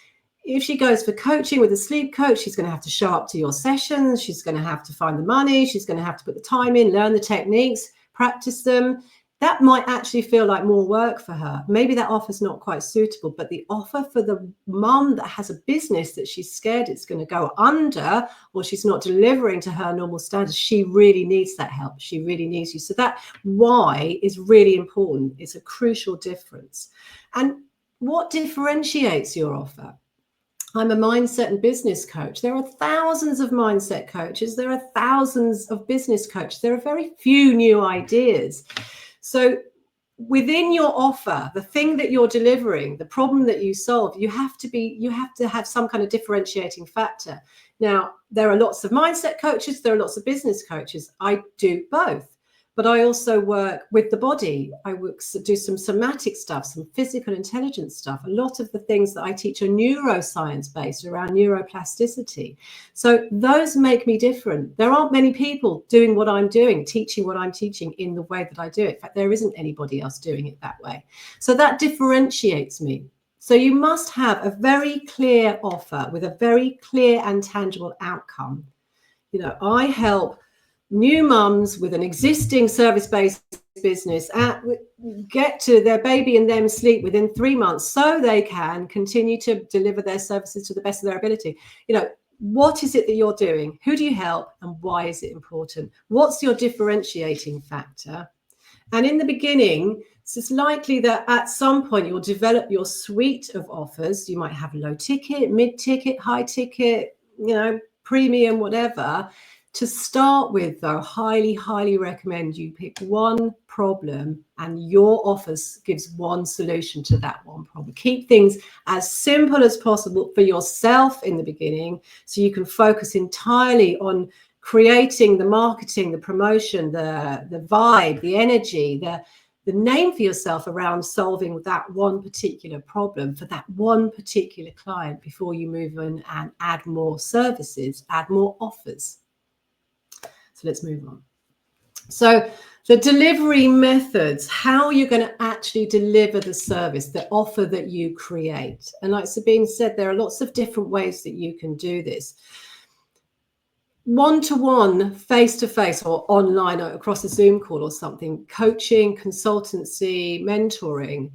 if she goes for coaching with a sleep coach, she's going to have to show up to your sessions. She's going to have to find the money. She's going to have to put the time in, learn the techniques, practice them. That might actually feel like more work for her. Maybe that offer's not quite suitable, but the offer for the mum that has a business that she's scared it's going to go under, or she's not delivering to her normal standards, she really needs that help. She really needs you. So that why is really important. It's a crucial difference. And what differentiates your offer? I'm a mindset and business coach. There are thousands of mindset coaches. There are thousands of business coaches. There are very few new ideas. So within your offer, the thing that you're delivering, the problem that you solve, you have to have some kind of differentiating factor. Now, there are lots of mindset coaches. There are lots of business coaches. I do both. But I also work with the body. I do some somatic stuff, some physical intelligence stuff. A lot of the things that I teach are neuroscience based, around neuroplasticity. So those make me different. There aren't many people doing what I'm doing, teaching what I'm teaching in the way that I do it. In fact, there isn't anybody else doing it that way. So that differentiates me. So you must have a very clear offer with a very clear and tangible outcome. I help new mums with an existing service-based business get to their baby and them sleep within 3 months so they can continue to deliver their services to the best of their ability. What is it that you're doing? Who do you help? And why is it important? What's your differentiating factor? And in the beginning, it's likely that at some point you'll develop your suite of offers. You might have low ticket, mid ticket, high ticket, premium, whatever. To start with, though, highly recommend you pick one problem and your offers gives one solution to that one problem. Keep things as simple as possible for yourself in the beginning so you can focus entirely on creating the marketing, the promotion, the vibe, the energy, the name for yourself around solving that one particular problem for that one particular client before you move in and add more services, add more offers. So let's move on. So the delivery methods, how you're going to actually deliver the service, the offer that you create. And like Sabine said, there are lots of different ways that you can do this. One-to-one, face-to-face or online or across a Zoom call or something, coaching, consultancy, mentoring.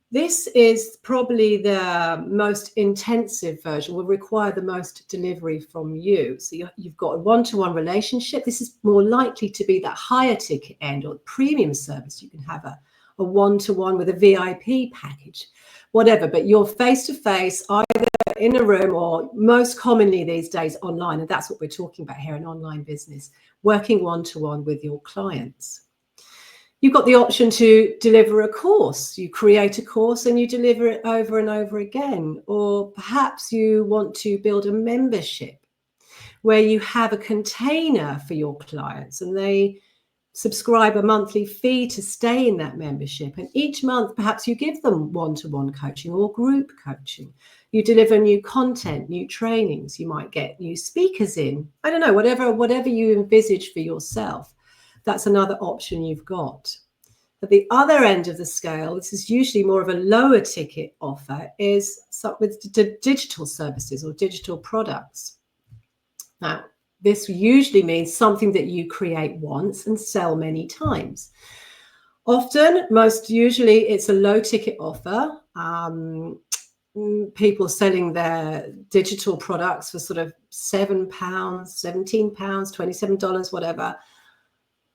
This is probably the most intensive version, will require the most delivery from you. So you've got a one-to-one relationship. This is more likely to be that higher ticket end or premium service. You can have a one-to-one with a VIP package, whatever, but you're face-to-face either in a room or most commonly these days online. And that's what we're talking about here in online business, working one-to-one with your clients. You've got the option to deliver a course. You create a course and you deliver it over and over again. Or perhaps you want to build a membership where you have a container for your clients and they subscribe a monthly fee to stay in that membership. And each month, perhaps you give them one-to-one coaching or group coaching. You deliver new content, new trainings. You might get new speakers in. I don't know, whatever you envisage for yourself. That's another option you've got. At the other end of the scale, this is usually more of a lower ticket offer, is with digital services or digital products. Now, this usually means something that you create once and sell many times. Often, most usually, it's a low ticket offer. People selling their digital products for sort of £7, £17, $27, whatever.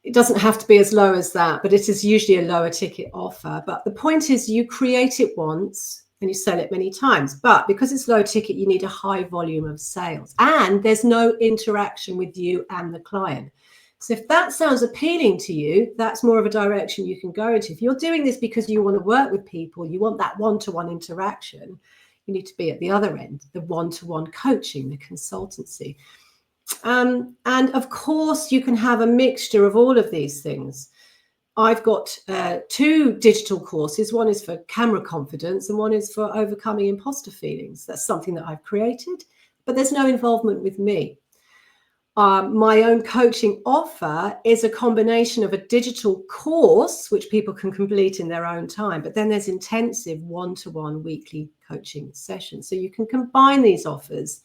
It doesn't have to be as low as that, but it is usually a lower ticket offer. But the point is you create it once and you sell it many times. But because it's low ticket, you need a high volume of sales and there's no interaction with you and the client. So if that sounds appealing to you, that's more of a direction you can go into. If you're doing this because you want to work with people, you want that one-to-one interaction, you need to be at the other end, the one-to-one coaching, the consultancy. And of course, you can have a mixture of all of these things. I've got 2 digital courses. One is for camera confidence and one is for overcoming imposter feelings. That's something that I've created, but there's no involvement with me. My own coaching offer is a combination of a digital course, which people can complete in their own time, but then there's intensive one-to-one weekly coaching sessions. So you can combine these offers,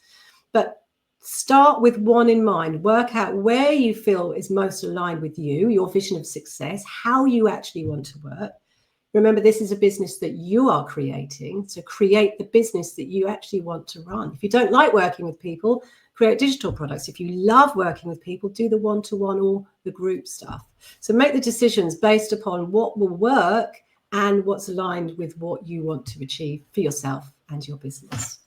but start with one in mind. Work out where you feel is most aligned with you, your vision of success, how you actually want to work. Remember, this is a business that you are creating. So create the business that you actually want to run. If you don't like working with people, create digital products. If you love working with people, do the one-to-one or the group stuff. So make the decisions based upon what will work and what's aligned with what you want to achieve for yourself and your business.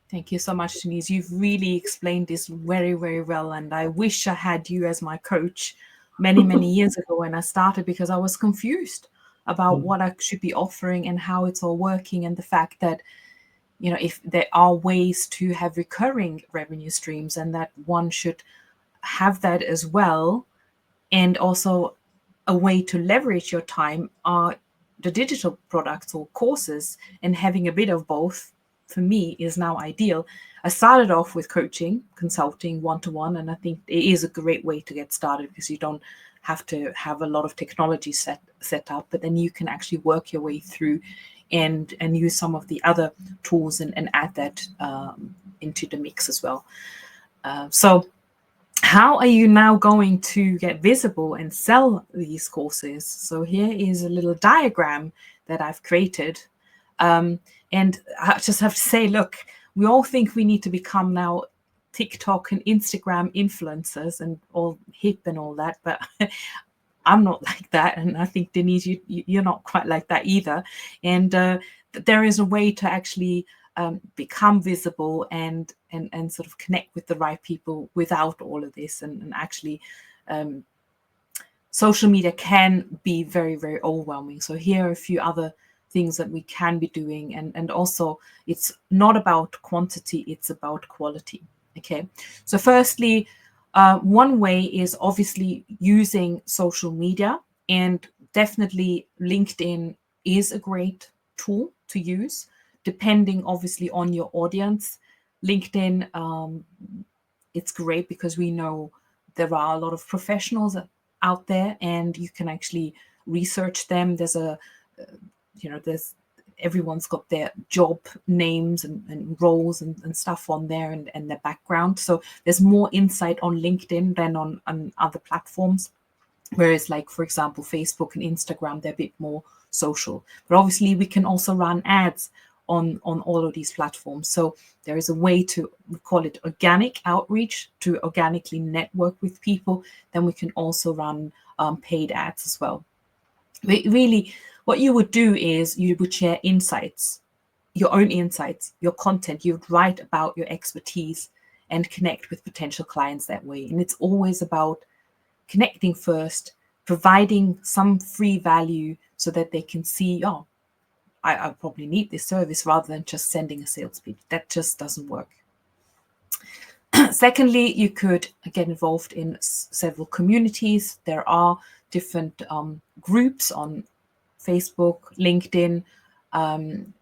Thank you so much, Denise. You've really explained this very, very well. And I wish I had you as my coach many, many years ago when I started, because I was confused about what I should be offering and how it's all working. And the fact that, if there are ways to have recurring revenue streams and that one should have that as well. And also a way to leverage your time are the digital products or courses, and having a bit of both for me is now ideal. I started off with coaching, consulting, one-to-one, and I think it is a great way to get started because you don't have to have a lot of technology set up, but then you can actually work your way through and use some of the other tools and add that into the mix as well. So how are you now going to get visible and sell these courses? So here is a little diagram that I've created. And I just have to say, look, we all think we need to become now TikTok and Instagram influencers and all hip and all that, but I'm not like that. And I think, Denise, you're not quite like that either. And there is a way to actually become visible and sort of connect with the right people without all of this. And actually, social media can be very, very overwhelming. So here are a few other things that we can be doing. And also, it's not about quantity, it's about quality. Okay. So firstly, one way is obviously using social media, and definitely LinkedIn is a great tool to use, depending obviously on your audience. LinkedIn, it's great because we know there are a lot of professionals out there, and you can actually research them. There's there's everyone's got their job names and roles and stuff on there, and their background. So there's more insight on LinkedIn than on other platforms. Whereas, like, for example, Facebook and Instagram, they're a bit more social. But obviously, we can also run ads on all of these platforms. So there is a way to, we call it organic outreach, to organically network with people. Then we can also run paid ads as well. Really, what you would do is you would share insights, your own insights, your content. You would write about your expertise and connect with potential clients that way. And it's always about connecting first, providing some free value so that they can see, oh, I probably need this service, rather than just sending a sales pitch. That just doesn't work. Secondly, you could get involved in several communities. There are different groups on Facebook, LinkedIn, and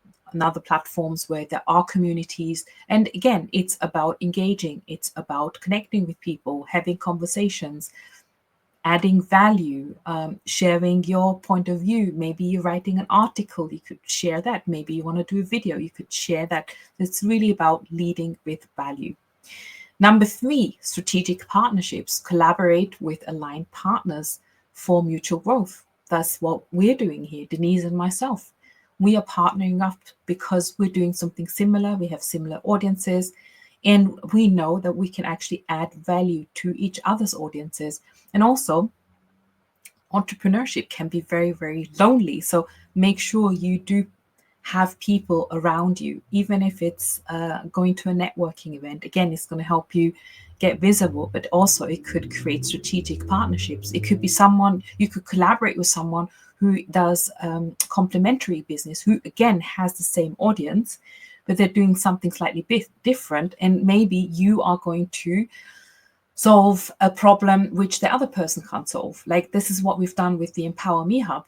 other platforms where there are communities. And again, it's about engaging. It's about connecting with people, having conversations, adding value, sharing your point of view. Maybe you're writing an article, you could share that. Maybe you want to do a video, you could share that. It's really about leading with value. Number 3, strategic partnerships. Collaborate with aligned partners for mutual growth. That's what we're doing here, Denise and myself. We are partnering up because we're doing something similar. We have similar audiences, and we know that we can actually add value to each other's audiences. And also, entrepreneurship can be very, very lonely. So make sure you do have people around you, even if it's going to a networking event. Again, it's going to help you get visible, but also it could create strategic partnerships. It could be someone, you could collaborate with someone who does complementary business, who again has the same audience, but they're doing something slightly different. And maybe you are going to solve a problem which the other person can't solve. Like, this is what we've done with the Empower Me Hub.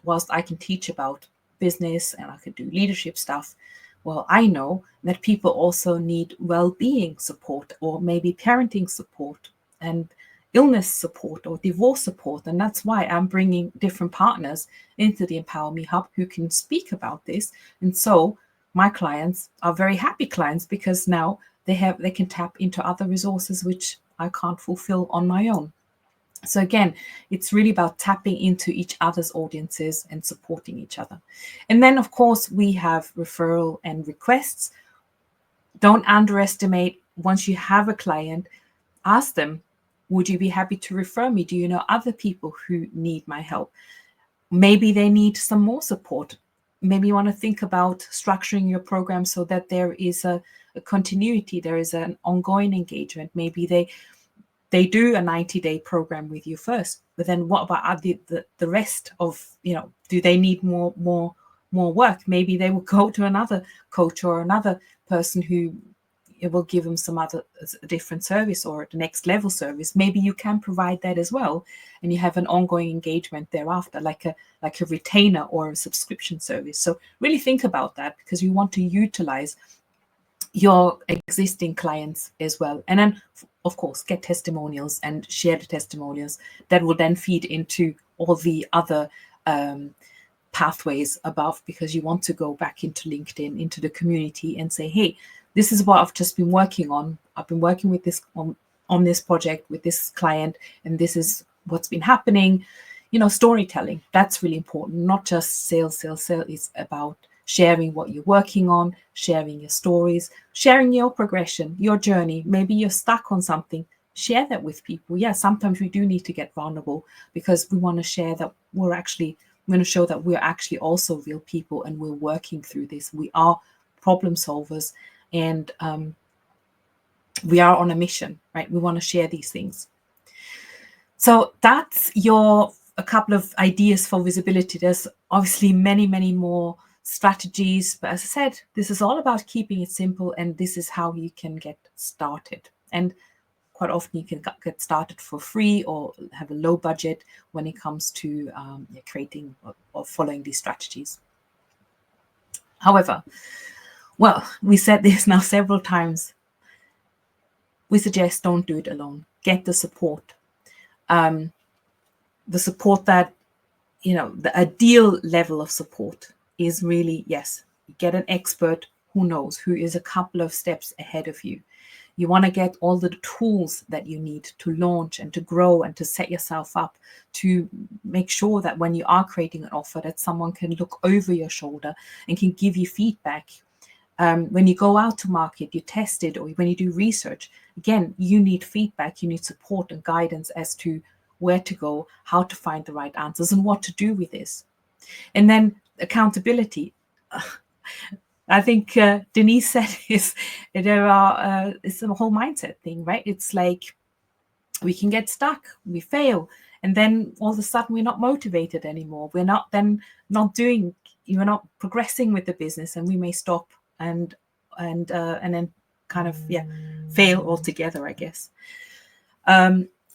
Whilst I can teach about business and I could do leadership stuff, well, I know that people also need well-being support, or maybe parenting support and illness support or divorce support. And that's why I'm bringing different partners into the Empower Me Hub who can speak about this. And so my clients are very happy clients, because now they can tap into other resources which I can't fulfill on my own. So again, it's really about tapping into each other's audiences and supporting each other. And then, of course, we have referral and requests. Don't underestimate, once you have a client, ask them, would you be happy to refer me? Do you know other people who need my help? Maybe they need some more support. Maybe you want to think about structuring your program so that there is a continuity, there is an ongoing engagement. Maybe they do a 90-day program with you first, but then what about the rest of, do they need more work? Maybe they will go to another coach or another person who it will give them some other different service or the next level service. Maybe you can provide that as well, and you have an ongoing engagement thereafter, like a retainer or a subscription service. So really think about that, because you want to utilize your existing clients as well. And then, of course, get testimonials and share the testimonials that will then feed into all the other pathways above, because you want to go back into LinkedIn, into the community, and say, hey, this is what I've just been working on. I've been working with this on on this project with this client, and this is what's been happening. Storytelling, that's really important. Not just sales. It's about sharing what you're working on, sharing your stories, sharing your progression, your journey. Maybe you're stuck on something. Share that with people. Yeah, sometimes we do need to get vulnerable because we want to share that we're going to show that we're actually also real people and we're working through this. We are problem solvers, and we are on a mission, right? We want to share these things. So that's a couple of ideas for visibility. There's obviously many, many more strategies, but as I said, this is all about keeping it simple, and this is how you can get started. And quite often you can get started for free or have a low budget when it comes to creating or following these strategies. However, well, we said this now several times. We suggest don't do it alone. Get the support. The support that, the ideal level of support is really, yes, get an expert who knows, who is a couple of steps ahead of you. You want to get all the tools that you need to launch and to grow and to set yourself up to make sure that when you are creating an offer, that someone can look over your shoulder and can give you feedback. When you go out to market, you test it, or when you do research, again, you need feedback, you need support and guidance as to where to go, how to find the right answers, and what to do with this. And then accountability. I think Denise said it's a whole mindset thing, right? It's like we can get stuck, we fail, and then all of a sudden we're not motivated anymore. We're not progressing with the business, and we may stop and then kind of fail altogether, I guess.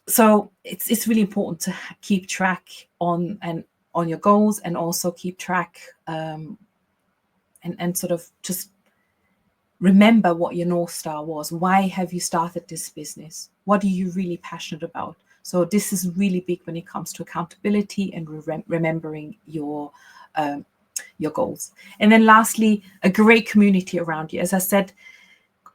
So it's really important to keep track on your goals, and also keep track and sort of just remember what your North Star was. Why have you started this business? What are you really passionate about? So this is really big when it comes to accountability and remembering your goals. And then lastly, a great community around you. As I said,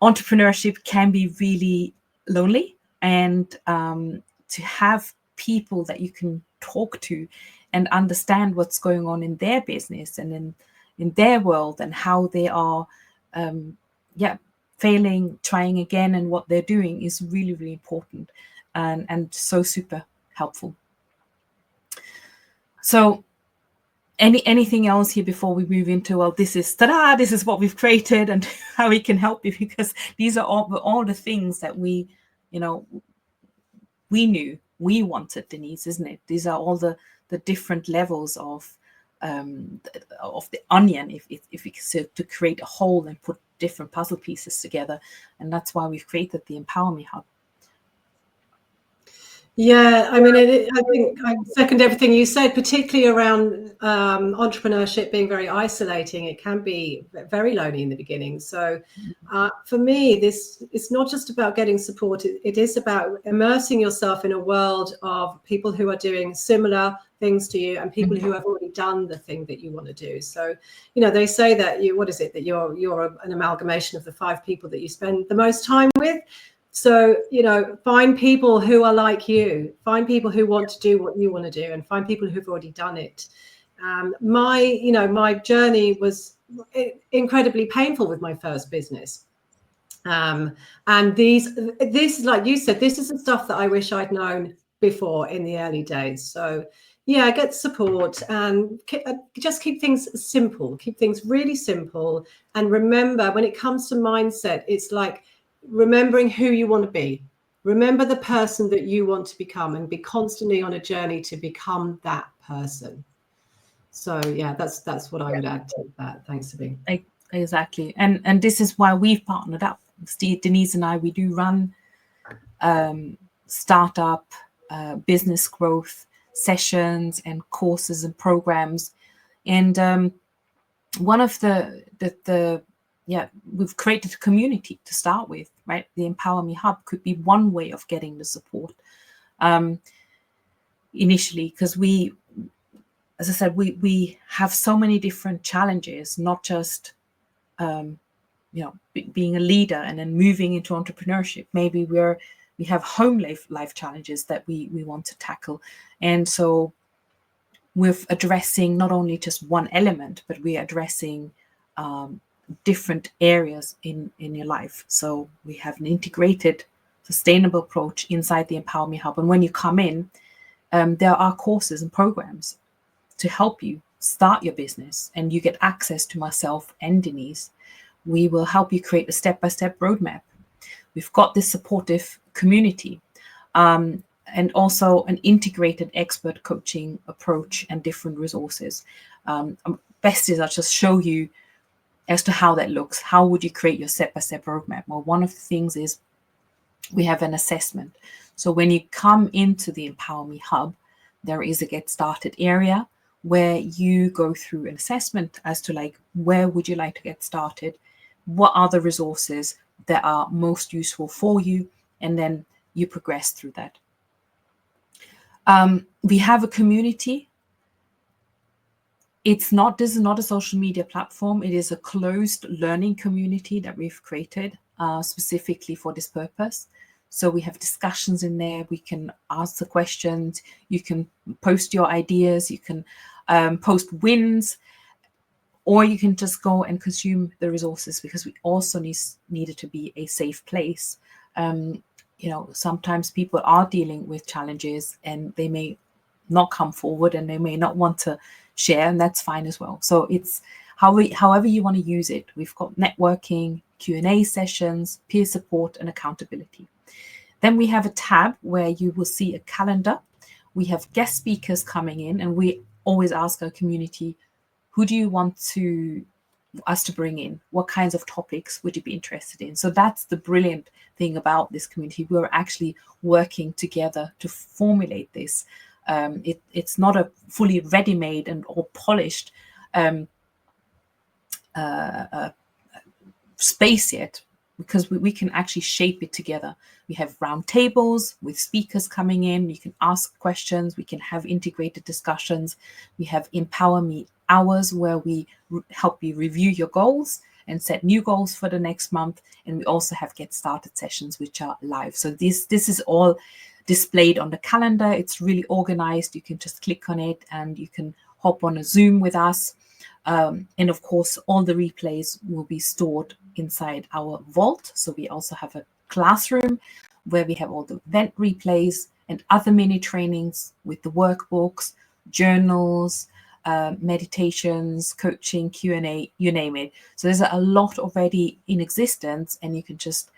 entrepreneurship can be really lonely, and to have people that you can talk to and understand what's going on in their business and in their world, and how they are failing, trying again, and what they're doing is really, really important and so super helpful. So anything else here before we move into, well, this is what we've created and how we can help you, because these are all the things that we knew we wanted, Denise, isn't it? These are all the different levels of the onion, if we could, to create a whole and put different puzzle pieces together. And that's why we've created the Empower Me Hub. Yeah, I mean, I think I second everything you said, particularly around entrepreneurship being very isolating. It can be very lonely in the beginning. So for me, it's not just about getting support. It is about immersing yourself in a world of people who are doing similar things to you, and people who have already done the thing that you want to do. So, they say that you're an amalgamation of the 5 people that you spend the most time with. So, find people who are like you, find people who want to do what you want to do, and find people who've already done it. My journey was incredibly painful with my first business. And this, like you said, this is the stuff that I wish I'd known before in the early days. So yeah, get support and just keep things simple, keep things really simple. And remember, when it comes to mindset, it's like remembering who you want to be. Remember the person that you want to become, and be constantly on a journey to become that person. So yeah, that's what I would add to that. Thanks, Sabine. Exactly. And this is why we've partnered up. Denise and I, we do run startup business growth sessions and courses and programs. And one of we've created a community to start with, right? The Empower Me Hub could be one way of getting the support initially, because as I said, we have so many different challenges, not just being a leader and then moving into entrepreneurship. Maybe we're We have home life challenges that we want to tackle. And so we're addressing not only just one element, but we're addressing different areas in your life. So we have an integrated, sustainable approach inside the Empower Me Hub. And when you come in, there are courses and programs to help you start your business, and you get access to myself and Denise. We will help you create a step-by-step roadmap. We've got this supportive community, and also an integrated expert coaching approach and different resources. Best is I'll just show you as to how that looks. How would you create your step-by-step roadmap? Well, one of the things is we have an assessment. So when you come into the Empower Me Hub, there is a Get Started area where you go through an assessment as to like, where would you like to get started? What are the resources that are most useful for you? And then you progress through that. We have a community. This is not a social media platform. It is a closed learning community that we've created specifically for this purpose. So we have discussions in there. We can ask the questions. You can post your ideas. You can post wins, or you can just go and consume the resources, because we also need it to be a safe place. Sometimes people are dealing with challenges and they may not come forward and they may not want to share, and that's fine as well. So it's however you want to use it. We've got networking, Q&A sessions, peer support, and accountability. Then we have a tab where you will see a calendar. We have guest speakers coming in, and we always ask our community, who do you want us to bring in? What kinds of topics would you be interested in? So that's the brilliant thing about this community. We're actually working together to formulate this. It's not a fully ready-made and or polished space yet, because we can actually shape it together. We have round tables with speakers coming in. You can ask questions. We can have integrated discussions. We have Empower Me hours where we help you review your goals and set new goals for the next month. And we also have Get Started sessions, which are live. So this is all displayed on the calendar. It's really organized. You can just click on it and you can hop on a Zoom with us. And of course, all the replays will be stored inside our vault. So we also have a classroom where we have all the event replays and other mini trainings with the workbooks, journals, meditations, coaching, Q&A, you name it. So there's a lot already in existence, and you can just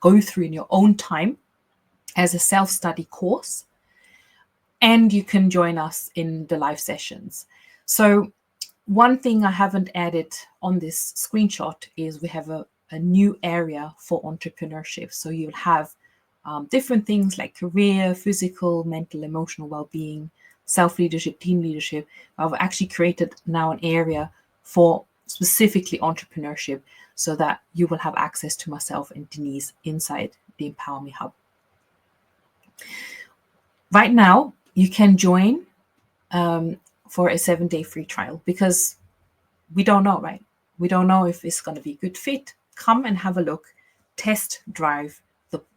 go through in your own time as a self-study course, and you can join us in the live sessions. So one thing I haven't added on this screenshot is we have a new area for entrepreneurship. So you'll have different things like career, physical, mental, emotional well-being, self-leadership, team leadership. I've actually created now an area for specifically entrepreneurship, so that you will have access to myself and Denise inside the Empower Me Hub. Right now, you can join for a 7-day free trial, because we don't know, right? We don't know if it's going to be a good fit. Come and have a look, test drive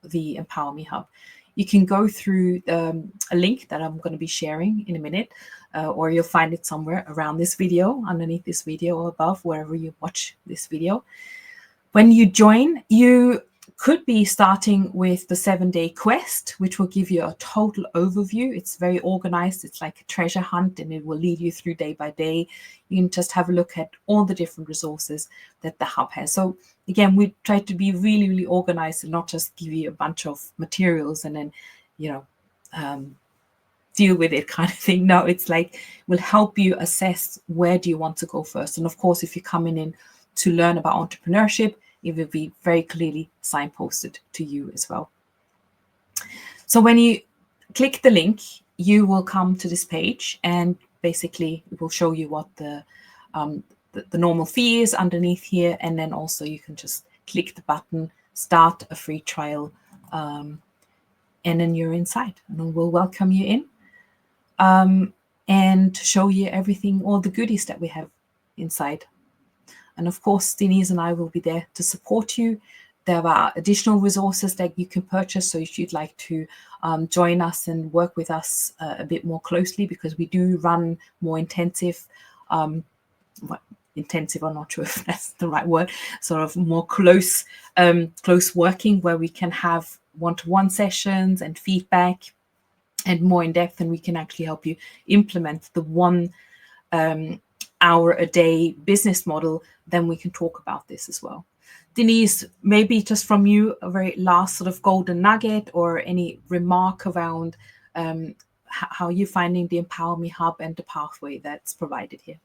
the Empower Me Hub. You can go through a link that I'm going to be sharing in a minute, or you'll find it somewhere around this video, underneath this video, or above, wherever you watch this video. When you join, you could be starting with the 7-day quest, which will give you a total overview. It's very organized. It's like a treasure hunt, and it will lead you through day by day. You can just have a look at all the different resources that the hub has. So again, we try to be really, really organized and not just give you a bunch of materials and then, deal with it kind of thing. No, it's like we'll help you assess where do you want to go first. And of course, if you're coming in to learn about entrepreneurship, it will be very clearly signposted to you as well. So when you click the link, you will come to this page, and basically it will show you what the normal fee is underneath here. And then also you can just click the button, start a free trial, and then you're inside, and we'll welcome you in and show you everything, all the goodies that we have inside. And of course, Denise and I will be there to support you there are additional resources that you can purchase. So if you'd like to join us and work with us a bit more closely, because we do run more intensive, intensive, I'm not sure if that's the right word, sort of more close working, where we can have one-to-one sessions and feedback and more in depth, and we can actually help you implement the 1 hour a day business model. Then we can talk about this as well. Denise, maybe just from you, a very last sort of golden nugget or any remark around how you're finding the Empower Me Hub and the pathway that's provided here.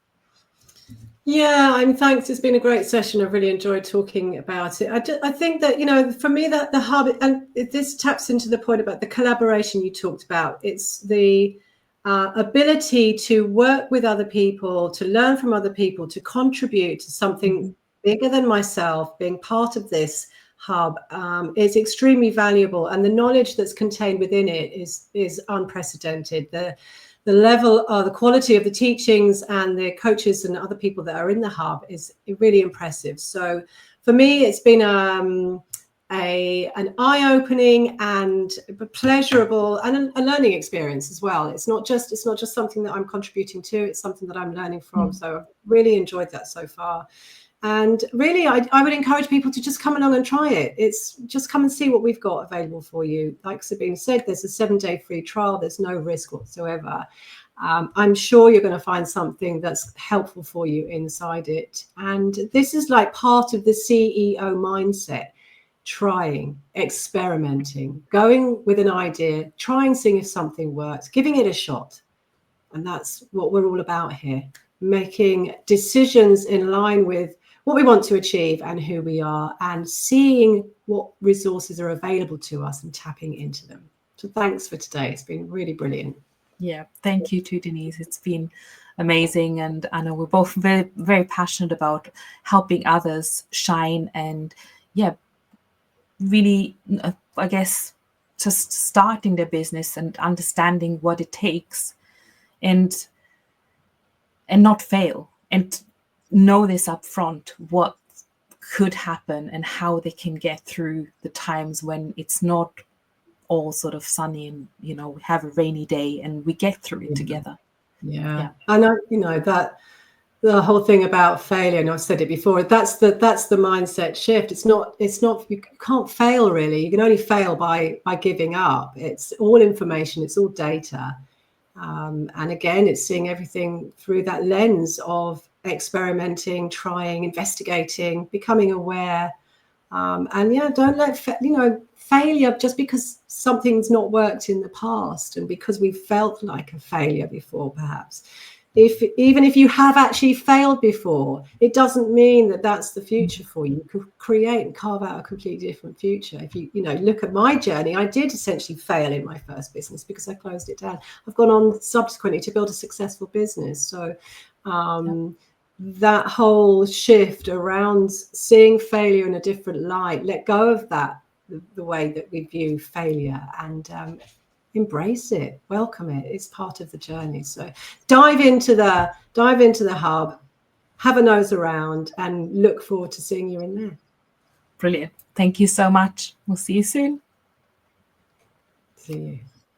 Yeah, thanks. It's been a great session. I've really enjoyed talking about it. I think that, for me, that the hub, and this taps into the point about the collaboration you talked about. It's the ability to work with other people, to learn from other people, to contribute to something bigger than myself. Being part of this hub is extremely valuable, and the knowledge that's contained within it is unprecedented. The level of the quality of the teachings and the coaches and other people that are in the hub is really impressive. So for me, it's been an eye-opening and pleasurable and a learning experience as well. It's not just something that I'm contributing to, it's something that I'm learning from. So I've really enjoyed that so far. And really, I would encourage people to just come along and try it. It's just come and see what we've got available for you. Like Sabine said, there's a 7-day free trial. There's no risk whatsoever. I'm sure you're going to find something that's helpful for you inside it. And this is like part of the CEO mindset: trying, experimenting, going with an idea, trying, seeing if something works, giving it a shot. And that's what we're all about here, making decisions in line with what we want to achieve and who we are, and seeing what resources are available to us and tapping into them. So thanks for today. It's been really brilliant. Yeah, thank you too, Denise. It's been amazing. And I know we're both very, very passionate about helping others shine and, really, I guess, just starting their business and understanding what it takes and not fail, and know this up front, what could happen and how they can get through the times when it's not all sort of sunny and, we have a rainy day and we get through it together. Yeah. I know, that the whole thing about failure, and I've said it before, that's the mindset shift. It's not, you can't fail really. You can only fail by giving up. It's all information, it's all data. And again, it's seeing everything through that lens of experimenting, trying, investigating, becoming aware. And don't let failure, just because something's not worked in the past and because we felt like a failure before, perhaps. Even if you have actually failed before, it doesn't mean that that's the future for you. You can create and carve out a completely different future. If you look at my journey, I did essentially fail in my first business because I closed it down. I've gone on subsequently to build a successful business. So that whole shift around seeing failure in a different light, let go of that, the way that we view failure, and embrace it, welcome it. It's part of the journey. So dive into the hub, have a nose around, and look forward to seeing you in there. Brilliant. Thank you so much. We'll see you soon. See you.